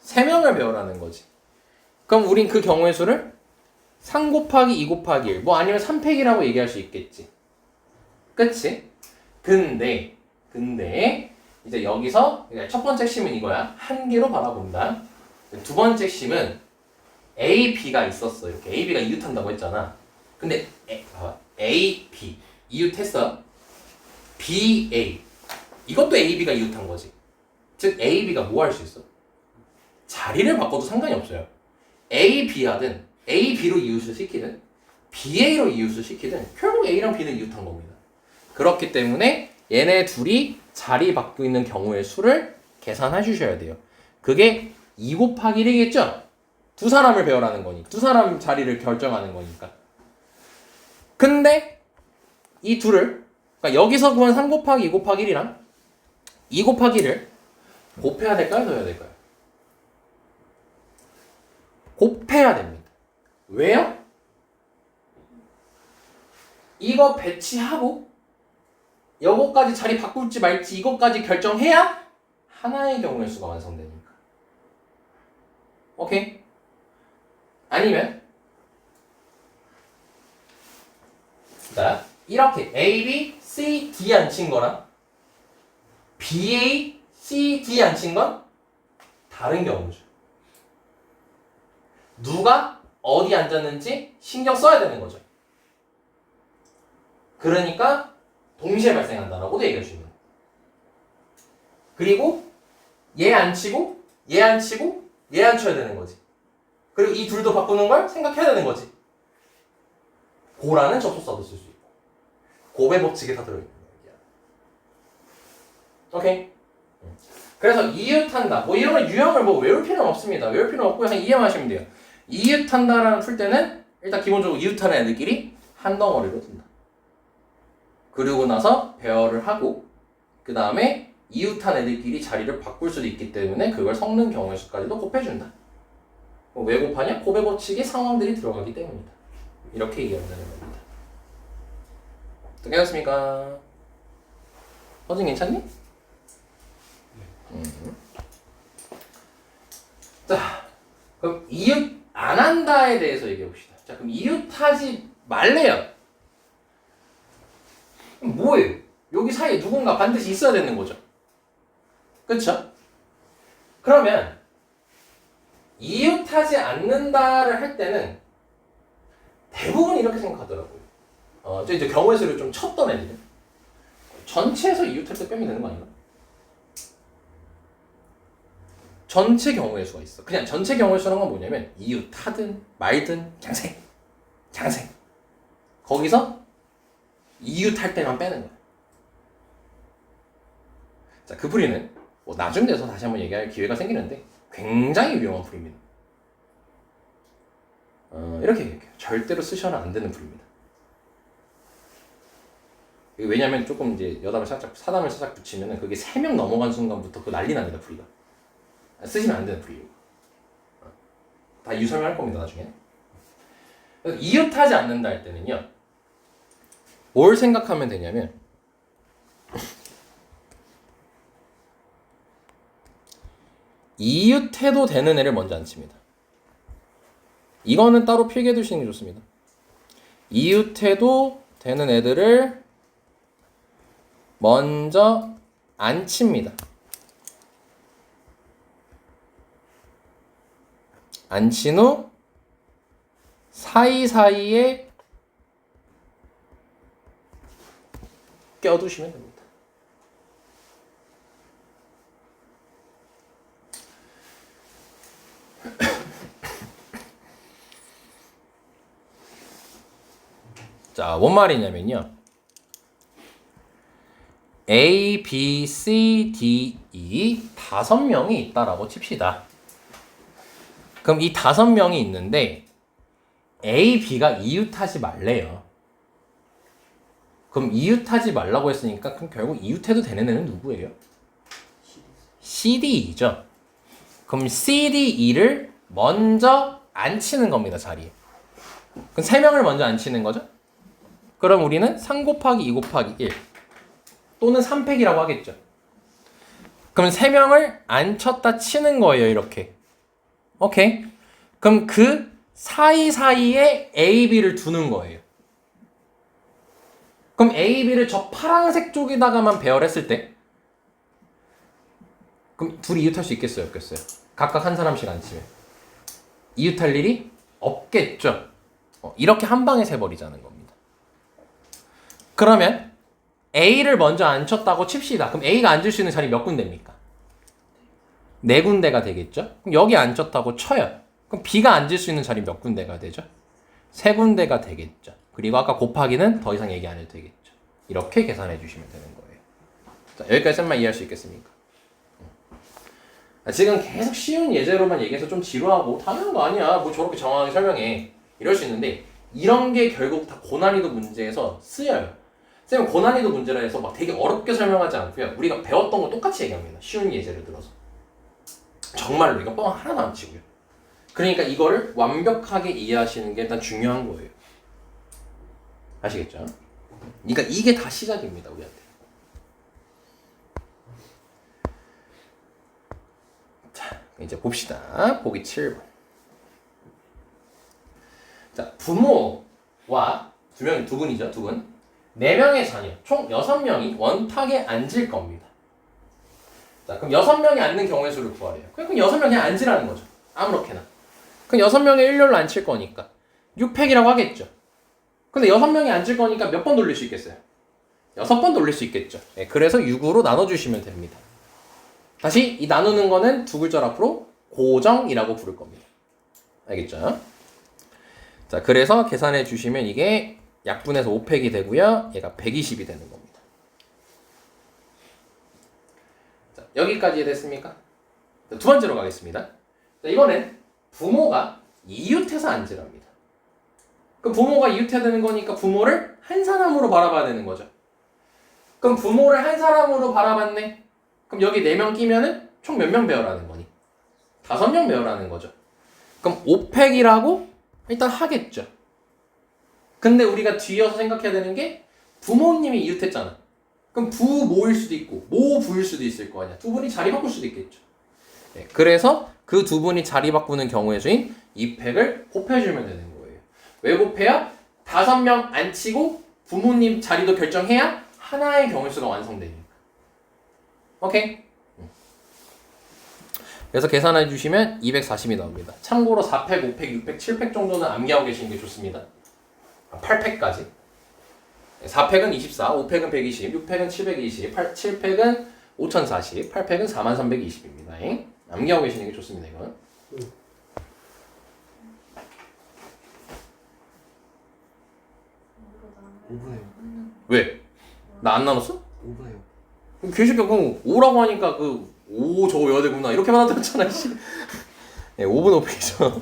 3명을 배우라는 거지. 그럼 우린 그 경우의 수를 3 곱하기 2 곱하기 1, 뭐 아니면 3팩이라고 얘기할 수 있겠지. 그치? 근데 이제 여기서 첫 번째 핵심은 이거야. 한 개로 바라본다. 두 번째 핵심은 A, B가 있었어. 이렇게 A, B가 이웃한다고 했잖아. 근데 A, B 이웃했어. B, A 이것도 A, B가 이웃한 거지. 즉 A, B가 뭐 할 수 있어? 자리를 바꿔도 상관이 없어요. A, B 하든 A, B로 이웃을 시키든 B, A로 이웃을 시키든 결국 A랑 B는 이웃한 겁니다. 그렇기 때문에 얘네 둘이 자리 바뀌고 있는 경우의 수를 계산해 주셔야 돼요. 그게 2 곱하기 1이겠죠? 두 사람을 배우라는 거니. 두 사람 자리를 결정하는 거니까. 근데 이 둘을 그러니까 여기서 구한 3 곱하기 2 곱하기 1이랑 2 곱하기 1을 곱해야 될까요? 더해야 될까요? 곱해야 됩니다. 왜요? 이거 배치하고 요거까지 자리 바꿀지 말지 이거까지 결정해야 하나의 경우의 수가 완성되니까. 오케이? 아니면 자 이렇게 A, B, C, D 안 친 거랑 B, A, C, D 안 친 건 다른 경우죠. 누가 어디 앉았는지 신경 써야 되는 거죠. 그러니까 동시에 발생한다라고도 얘기할 수 있는 거예요. 그리고 얘 안 치고 얘 안 치고 얘 안 쳐야 되는 거지. 그리고 이 둘도 바꾸는 걸 생각해야 되는 거지. 고라는 접속사도 쓸 수 있고 곱의 법칙에 다 들어있는 거야. 오케이? 그래서 이웃한다. 뭐 이런 거 유형을 뭐 외울 필요는 없습니다. 외울 필요는 없고 그냥 이해만 하시면 돼요. 이웃한다라는 풀 때는 일단 기본적으로 이웃하는 애들끼리 한 덩어리로 둔다. 그리고 나서 배열을 하고 그 다음에 이웃한 애들끼리 자리를 바꿀 수도 있기 때문에 그걸 섞는 경우의 수까지도 곱해준다. 왜 곱하냐? 곱의 법칙에 상황들이 들어가기 때문이다. 이렇게 얘기하면 되는 겁니다. 깨졌습니까? 허진 괜찮니? 자, 그럼 이웃 안 한다에 대해서 얘기해 봅시다. 자, 그럼 이웃하지 말래요. 그럼 뭐예요? 여기 사이에 누군가 반드시 있어야 되는 거죠. 그쵸? 그러면 이웃하지 않는다를 할 때는 대부분 이렇게 생각하더라고요. 이제 경우의 수를 좀 쳤던 애들은 전체에서 이웃할 때 빼면 되는 거 아닌가? 전체 경우의 수가 있어. 그냥 전체 경우의 수라는 건 뭐냐면 이웃하든 말든 장생 거기서 이웃할 때만 빼는 거야. 자, 그 풀이는 뭐 나중 돼서 다시 한번 얘기할 기회가 생기는데 굉장히 위험한 풀이입니다. 이렇게 얘기해요. 절대로 쓰셔는 안 되는 풀이입니다. 왜냐면 조금 이제 사담을 살짝 붙이면은 그게 3명 넘어간 순간부터 그 난리 납니다, 풀이가. 쓰시면 안 되는 부위고. 다 이유 설명할 겁니다 나중에. 이웃하지 않는다 할 때는요. 뭘 생각하면 되냐면 이웃해도 되는 애를 먼저 안 칩니다. 이거는 따로 필기해 두시는 게 좋습니다. 이웃해도 되는 애들을 먼저 안 칩니다. 안 친 후 사이사이에 껴두시면 됩니다. 자, 뭔 말이냐면요. A, B, C, D, E 5명이 있다라고 칩시다. 그럼 이 5명이 있는데 A, B가 이웃하지 말래요. 그럼 이웃하지 말라고 했으니까 그럼 결국 이웃해도 되는 애는 누구예요? C, D이죠. 그럼 C, D, E를 먼저 안 치는 겁니다. 자리에. 그럼 3명을 먼저 안 치는 거죠? 그럼 우리는 3 곱하기 2 곱하기 1 또는 3팩이라고 하겠죠. 그럼 3명을 안 쳤다 치는 거예요. 이렇게. 오케이. 그럼 그 사이사이에 A, B를 두는 거예요. 그럼 A, B를 저 파란색 쪽에다가만 배열했을 때 그럼 둘이 이웃할 수 있겠어요? 없겠어요? 각각 한 사람씩 안 치면 이웃할 일이 없겠죠. 이렇게 한 방에 세버리자는 겁니다. 그러면 A를 먼저 안 쳤다고 칩시다. 그럼 A가 앉을 수 있는 자리 몇 군데입니까? 4군데가 되겠죠? 그럼 여기 앉혔다고 쳐요. 그럼 B가 앉을 수 있는 자리 몇 군데가 되죠? 3군데가 되겠죠. 그리고 아까 곱하기는 더 이상 얘기 안 해도 되겠죠. 이렇게 계산해 주시면 되는 거예요. 자, 여기까지 쌤만 이해할 수 있겠습니까? 지금 계속 쉬운 예제로만 얘기해서 좀 지루하고 당연한 거 아니야. 뭐 저렇게 정확하게 설명해. 이럴 수 있는데 이런 게 결국 다 고난이도 문제에서 쓰여요. 쌤은 고난이도 문제라 해서 막 되게 어렵게 설명하지 않고요. 우리가 배웠던 거 똑같이 얘기합니다. 쉬운 예제를 들어서. 정말로 이거 뻥 하나도 안 치고요. 그러니까 이거를 완벽하게 이해하시는 게 일단 중요한 거예요. 아시겠죠? 그러니까 이게 다 시작입니다. 우리한테. 자, 이제 봅시다. 보기 7번. 자, 부모와 두 분이죠. 두 분. 4명의 자녀, 총 6명이 원탁에 앉을 겁니다. 자, 그럼 6명이 앉는 경우의 수를 구하래요. 그럼 6명이 그냥 앉으라는 거죠. 아무렇게나. 그럼 6명의 일렬로 앉힐 거니까 6팩이라고 하겠죠. 근데 6명이 앉을 거니까 몇 번 돌릴 수 있겠어요? 6번 돌릴 수 있겠죠. 네, 그래서 6으로 나눠주시면 됩니다. 다시 이 나누는 거는 두 글자 앞으로 고정이라고 부를 겁니다. 알겠죠? 자, 그래서 계산해 주시면 이게 약분해서 5팩이 되고요. 얘가 120이 되는 겁니다. 자, 여기까지 됐습니까? 자, 두 번째로 가겠습니다. 자, 이번엔 부모가 이웃해서 앉으랍니다. 그럼 부모가 이웃해야 되는 거니까 부모를 한 사람으로 바라봐야 되는 거죠. 그럼 부모를 한 사람으로 바라봤네. 그럼 여기 4명 끼면은 총 몇 명 배열하는 거니? 5명 배열하는 거죠. 그럼 5팩이라고 일단 하겠죠. 근데 우리가 뒤이어서 생각해야 되는 게 부모님이 이웃했잖아. 그럼 부모일 수도 있고 모부일 수도 있을 거 아니야. 두 분이 자리 바꿀 수도 있겠죠. 네, 그래서 그 두 분이 자리 바꾸는 경우의 수인 2팩을 곱해주면 되는 거예요. 왜 곱해야? 5명 안 치고 부모님 자리도 결정해야 하나의 경우의 수가 완성되니까. 오케이? 그래서 계산해 주시면 240이 나옵니다. 참고로 4팩, 5팩, 6팩, 7팩 정도는 암기하고 계시는 게 좋습니다. 8팩까지. 4팩은 24, 5팩은 120, 6팩은 720, 7팩은 5040, 8팩은 4320입니다. 암기하고 계시는 게 좋습니다. 이건. 이거 5분의 6. 왜? 나 안 나눴어? 5분의 6. 그럼 개새끼야 그럼 5라고 하니까 그 5 저거 외워야 되구나 이렇게 만들었잖아. 네, 5분 5팩이죠.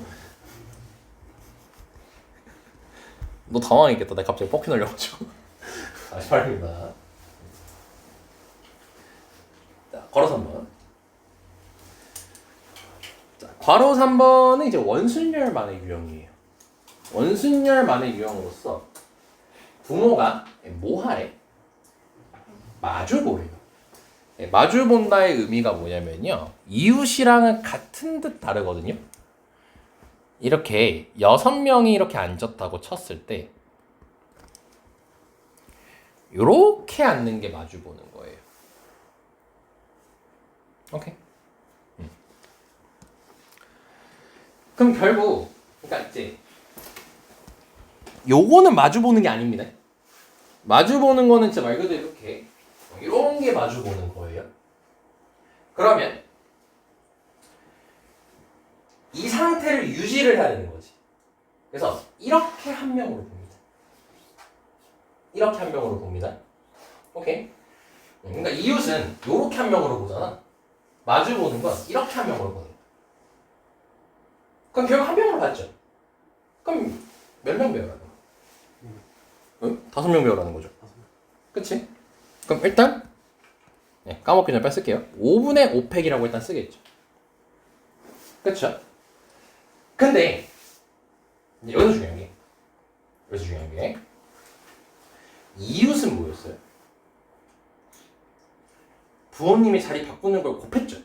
너 당황했겠다. 내가 갑자기 뻑큐 날려가지고. 다시 말입니다. 자, 걸어서 한번. 괄호 3번은 이제 원순열만의 유형이에요. 원순열만의 유형으로서 부모가 뭐하래? 마주보래요. 마주본다의 의미가 뭐냐면요. 이웃이랑은 같은 듯 다르거든요. 이렇게 6명이 이렇게 앉았다고 쳤을 때 요렇게 앉는 게 마주보는 거예요. 오케이. 그럼 결국 그러니까 이제 요거는 마주보는 게 아닙니다. 마주보는 거는 진짜 말 그대로 이렇게 이런 게 마주보는 거예요. 그러면 이 상태를 유지를 해야 되는 거지. 그래서 이렇게 한 명으로 봅니다. 이렇게 한 명으로 봅니다. 오케이. 그러니까 이웃은 이렇게 한 명으로 보잖아. 마주 보는 건 이렇게 한 명으로 보는 거야. 그럼 결국 한 명으로 봤죠. 그럼 몇 명 배우라는 거야? 응? 5명 배우라는 거죠. 그치? 그럼 일단 까먹기 전에 빨리 쓸게요. 5분의 5팩이라고 일단 쓰겠죠. 그쵸? 근데 여기서 중요한 게 이웃은 뭐였어요? 부모님이 자리 바꾸는 걸 곱했죠.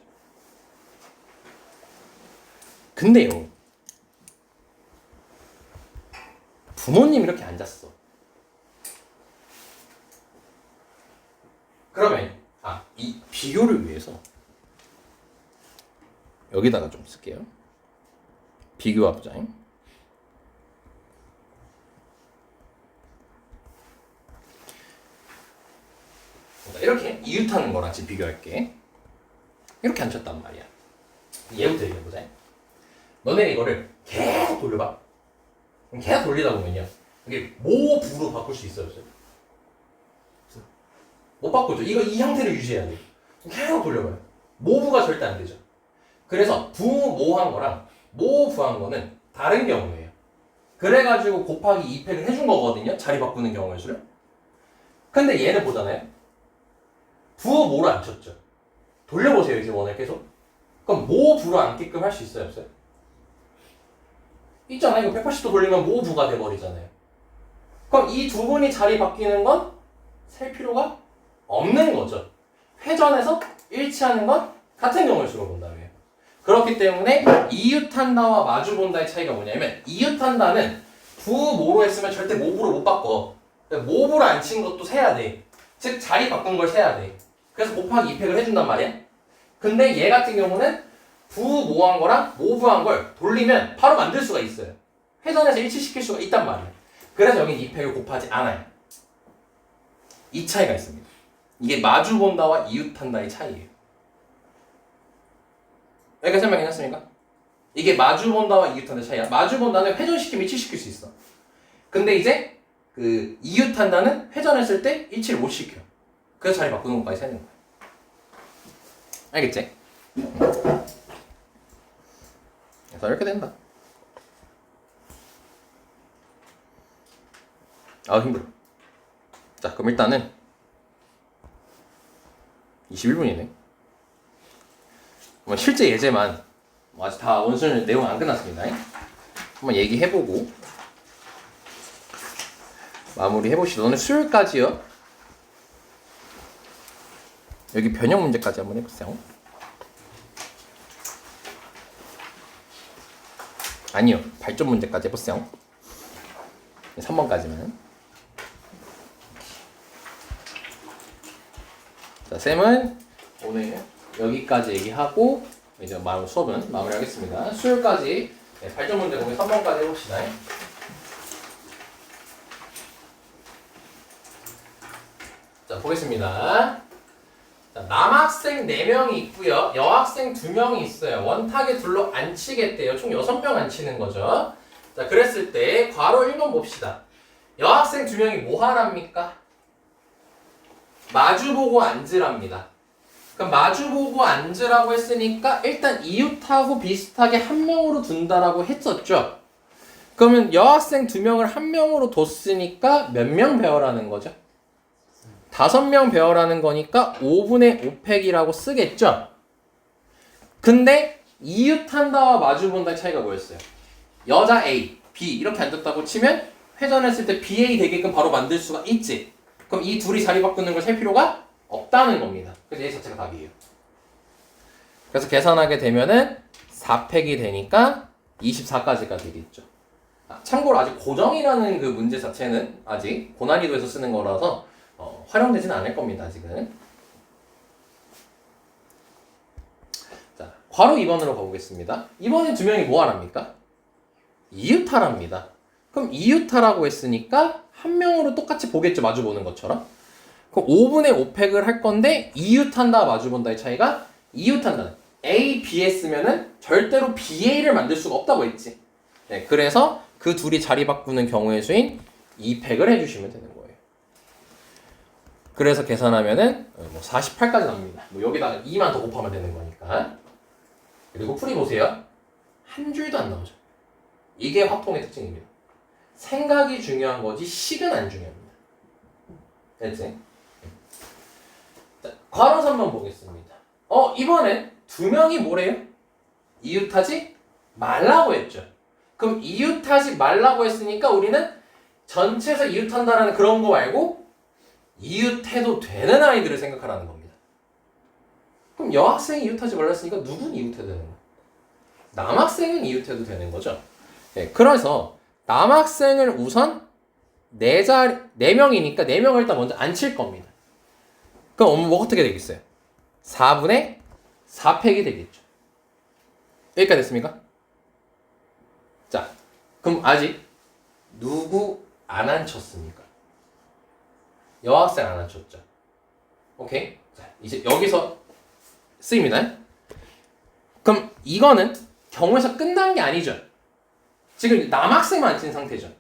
근데요, 부모님 이렇게 앉았어. 그러면 이 비교를 위해서 여기다가 좀 쓸게요. 비교합장. 이렇게 이웃하는 거랑 지금 비교할게. 이렇게 앉혔단 말이야. 얘부터 얘기해보자. 너네 이거를 계속 돌려봐. 계속 돌리다 보면요, 이게 모부로 바꿀 수 있어요, 없어요? 못 바꾸죠. 이 형태를 유지해야 돼. 계속 돌려봐요. 모부가 절대 안 되죠. 그래서 부모한 거랑 모부한 거는 다른 경우예요. 그래가지고 곱하기 2팩을 해준 거거든요. 자리 바꾸는 경우의 수를. 근데 얘는 보잖아요. 부모를 안 쳤죠. 돌려보세요, 이제 원을 계속. 그럼 모부로 앉게끔 할 수 있어요, 없어요? 있잖아요. 이거 180도 돌리면 모부가 돼버리잖아요. 그럼 이 두 분이 자리 바뀌는 건 셀 필요가 없는 거죠. 회전해서 일치하는 건 같은 경우의 수로 본다며요. 그렇기 때문에 이웃한다와 마주본다의 차이가 뭐냐면, 이웃한다는 부모로 했으면 절대 모부로 못 바꿔. 모부로 안 친 것도 세야 돼. 즉 자리 바꾼 걸 세야 돼. 그래서 곱하기 2팩을 해준단 말이야. 근데 얘 같은 경우는 부모한 거랑 모부한 걸 돌리면 바로 만들 수가 있어요. 회전해서 일치시킬 수가 있단 말이야. 그래서 여기 2팩을 곱하지 않아요. 이 차이가 있습니다. 이게 마주본다와 이웃한다의 차이예요. 여기까지 설명 괜찮습니까? 이게 마주본다와 이웃한다의 차이야. 마주본다는 회전시키면 일치시킬 수 있어. 근데 이제 그 이웃한다는 회전했을 때 일치를 못 시켜. 그래서 자리 바꾸는 것까지 세는 거야. 알겠지? 그래서 이렇게 된다. 힘들어. 자, 그럼 일단은 21분이네. 실제 예제만 아직 다 원순 내용 안 끝났습니다. 한번 얘기해보고 마무리 해보시죠. 오늘 수요일까지요. 여기 변형 문제까지 한번 해보세요. 아니요, 발전 문제까지 해보세요. 3번까지만. 자, 쌤은 오늘 여기까지 얘기하고 이제 수업은 마무리하겠습니다. 수요일까지 발전 문제 보면 3번까지 해봅시다. 자, 보겠습니다. 자, 남학생 4명이 있고요. 여학생 2명이 있어요. 원탁에 둘로 앉히겠대요. 총 6명 앉히는 거죠. 자, 그랬을 때 괄호 1번 봅시다. 여학생 2명이 뭐 하랍니까? 마주보고 앉으랍니다. 그럼 마주보고 앉으라고 했으니까 일단 이웃하고 비슷하게 한 명으로 둔다라고 했었죠. 그러면 여학생 2명을 한 명으로 뒀으니까 몇 명 배워라는 거죠? 5명 배워라는 거니까 5분의 5팩이라고 쓰겠죠. 근데 이웃한다와 마주본다의 차이가 뭐였어요? 여자 A, B 이렇게 앉았다고 치면 회전했을 때 BA 되게끔 바로 만들 수가 있지. 그럼 이 둘이 자리 바꾸는 걸 셀 필요가 없다는 겁니다. 그래서 얘 자체가 답이에요. 그래서 계산하게 되면은 4팩이 되니까 24까지가 되겠죠. 참고로 아직 고정이라는 그 문제 자체는 아직 고난이도에서 쓰는 거라서 활용되지는 않을 겁니다. 아직은. 자, 괄호 2번으로 가보겠습니다. 이번엔 두 명이 뭐 하랍니까? 이웃하랍니다. 그럼 이웃하라고 했으니까 한 명으로 똑같이 보겠죠. 마주보는 것처럼. 그럼 5분의 5팩을 할 건데 이웃한다 마주본다의 차이가 이웃한다는 A, B 했으면은 절대로 BA를 만들 수가 없다고 했지. 네, 그래서 그 둘이 자리 바꾸는 경우의 수인 2팩을 해주시면 되는 거예요. 그래서 계산하면은 48까지 나옵니다. 여기다가 2만 더 곱하면 되는 거니까. 그리고 풀이 보세요. 한 줄도 안 나오죠. 이게 화통의 특징입니다. 생각이 중요한 거지 식은 안 중요합니다. 됐지? 자, 괄호 3번 보겠습니다. 이번엔 두 명이 뭐래요? 이웃하지 말라고 했죠. 그럼 이웃하지 말라고 했으니까 우리는 전체에서 이웃한다라는 그런 거 말고 이웃해도 되는 아이들을 생각하라는 겁니다. 그럼 여학생이 이웃하지 말라 했으니까 누군 이웃해도 되는 거야? 남학생은 이웃해도 되는 거죠. 네, 그래서 남학생을 우선 4명이니까 4명을 일단 먼저 앉힐 겁니다. 그럼 뭐 어떻게 되겠어요? 4분의 4팩이 되겠죠. 여기까지 됐습니까? 자, 그럼 아직 누구 안 앉혔습니까? 여학생 안 앉혔죠. 오케이? 자, 이제 여기서 쓰입니다. 그럼 이거는 경우에서 끝난 게 아니죠. 지금 남학생만 앉힌 상태죠.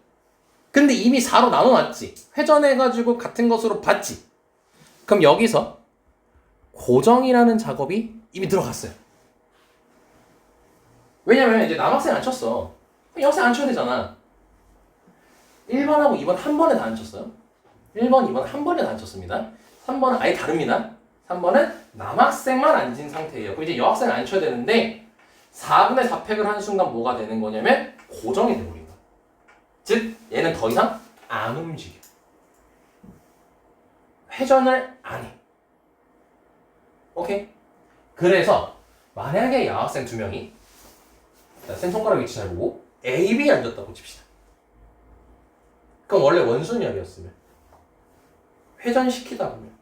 근데 이미 4로 나눠놨지. 회전해가지고 같은 것으로 봤지. 그럼 여기서 고정이라는 작업이 이미 들어갔어요. 왜냐면 이제 남학생 안 쳤어. 그럼 여학생 안 쳐야 되잖아. 1번하고 2번 한 번에 다 안 쳤어요. 1번, 2번 한 번에 다 안 쳤습니다. 3번은 아예 다릅니다. 3번은 남학생만 앉은 상태예요. 그럼 이제 여학생을 안 쳐야 되는데 4분의 4팩을 하는 순간 뭐가 되는 거냐면 고정이 되버린 거야. 즉 얘는 더 이상 안 움직여. 회전을 안 해. 오케이? 그래서 만약에 여학생 2명이 센 손가락 위치 잘 보고 A, B 앉았다고 칩시다. 그럼 원래 원순열이었으면 회전시키다 보면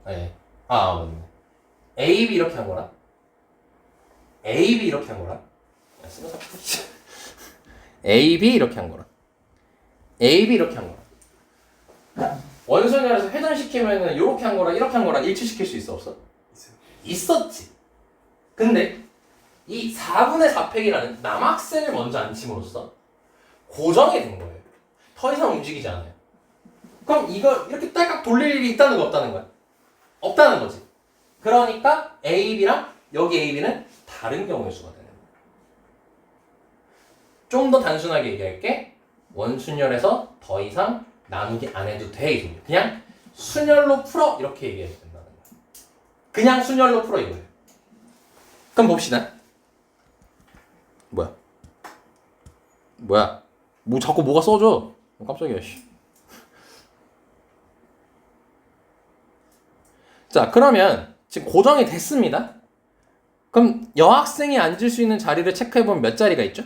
네. 맞네. A, B 이렇게 한 거랑 A, B 이렇게 한 거랑 A, B 이렇게 한 거랑 A, B 이렇게 한 거랑 원순열에서 회전시키면은 이렇게 한 거랑 이렇게 한 거랑 일치시킬 수 있어 없어? 있었지. 근데 이 4분의 4팩이라는 남학생을 먼저 앉힘으로써 고정이 된 거예요. 더 이상 움직이지 않아요. 그럼 이걸 이렇게 딸깍 돌릴 일이 있다는 거 없다는 거야? 없다는 거지. 그러니까 A, B랑 여기 A, B는 다른 경우의 수가 되는 거야. 좀 더 단순하게 얘기할게. 원순열에서 더 이상 나누기 안 해도 돼. 이 소리야. 그냥 순열로 풀어 이렇게 얘기해도 된다는 거야. 그냥 순열로 풀어 이거예요. 그럼 봅시다. 뭐야? 뭐 자꾸 뭐가 써져? 깜짝이야. 씨. 자, 그러면 지금 고정이 됐습니다. 그럼 여학생이 앉을 수 있는 자리를 체크해보면 몇 자리가 있죠?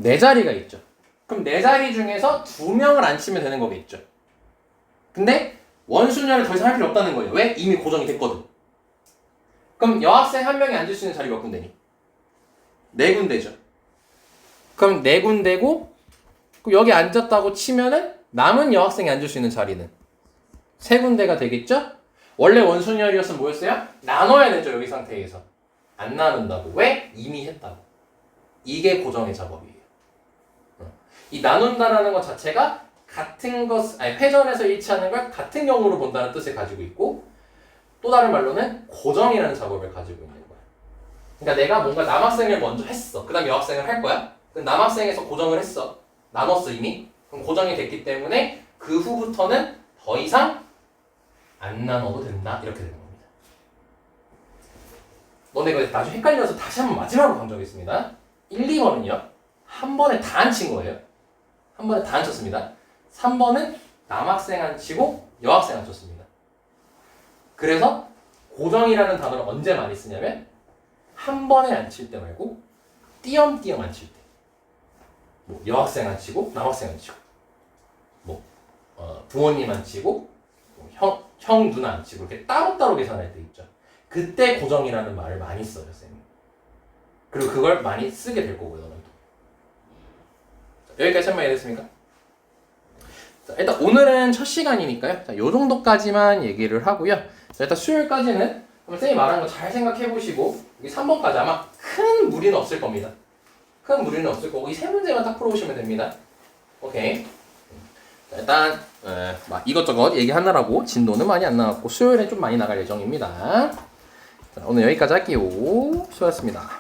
4자리가 있죠. 그럼 4자리 중에서 2명을 앉히면 되는 거겠죠. 근데 원순열을 더 이상 할 필요 없다는 거예요. 왜? 이미 고정이 됐거든. 그럼 여학생 1명이 앉을 수 있는 자리가 몇 군데니? 4군데죠. 그럼 4군데고 여기 앉았다고 치면은 남은 여학생이 앉을 수 있는 자리는 3군데가 되겠죠? 원래 원순열이었으면 뭐였어요? 나눠야 되죠. 여기 상태에서. 안 나눈다고. 왜? 이미 했다고. 이게 고정의 작업이에요. 이 나눈다라는 것 자체가 같은 것, 회전에서 일치하는 걸 같은 경우로 본다는 뜻을 가지고 있고 또 다른 말로는 고정이라는 작업을 가지고 있는 거야. 그러니까 내가 뭔가 남학생을 먼저 했어. 그 다음에 여학생을 할 거야. 그럼 남학생에서 고정을 했어. 나눴어 이미. 그럼 고정이 됐기 때문에 그 후부터는 더 이상 안 나눠도 된다. 이렇게 되는 겁니다. 너네 이거 나중에 헷갈려서 다시 한번 마지막으로 강조하겠습니다. 1, 2번은요. 한 번에 다 안 친 거예요. 한 번에 다 안 쳤습니다. 3번은 남학생 안 치고 여학생 안 쳤습니다. 그래서 고정이라는 단어를 언제 많이 쓰냐면 한 번에 안 칠 때 말고 띄엄띄엄 안 칠 때. 뭐 여학생 안 치고 남학생 안 치고 뭐 부모님 안 치고 뭐 형 누나 안 치고 이렇게 따로따로 계산할 때 있죠. 그때 고정이라는 말을 많이 써요, 쌤이. 그리고 그걸 많이 쓰게 될 거고요, 너는 또. 여기까지 설명이 됐습니까? 자, 일단 오늘은 첫 시간이니까요. 자, 요 정도까지만 얘기를 하고요. 자, 일단 수요일까지는 쌤이 말한 거 잘 생각해 보시고 여기 3번까지 아마 큰 무리는 없을 겁니다. 큰 무리는 없을 거고 이 세 문제만 딱 풀어보시면 됩니다. 오케이. 자, 일단 막 이것저것 얘기하느라고 진도는 많이 안 나왔고 수요일엔 좀 많이 나갈 예정입니다. 자, 오늘 여기까지 할게요. 수고하셨습니다.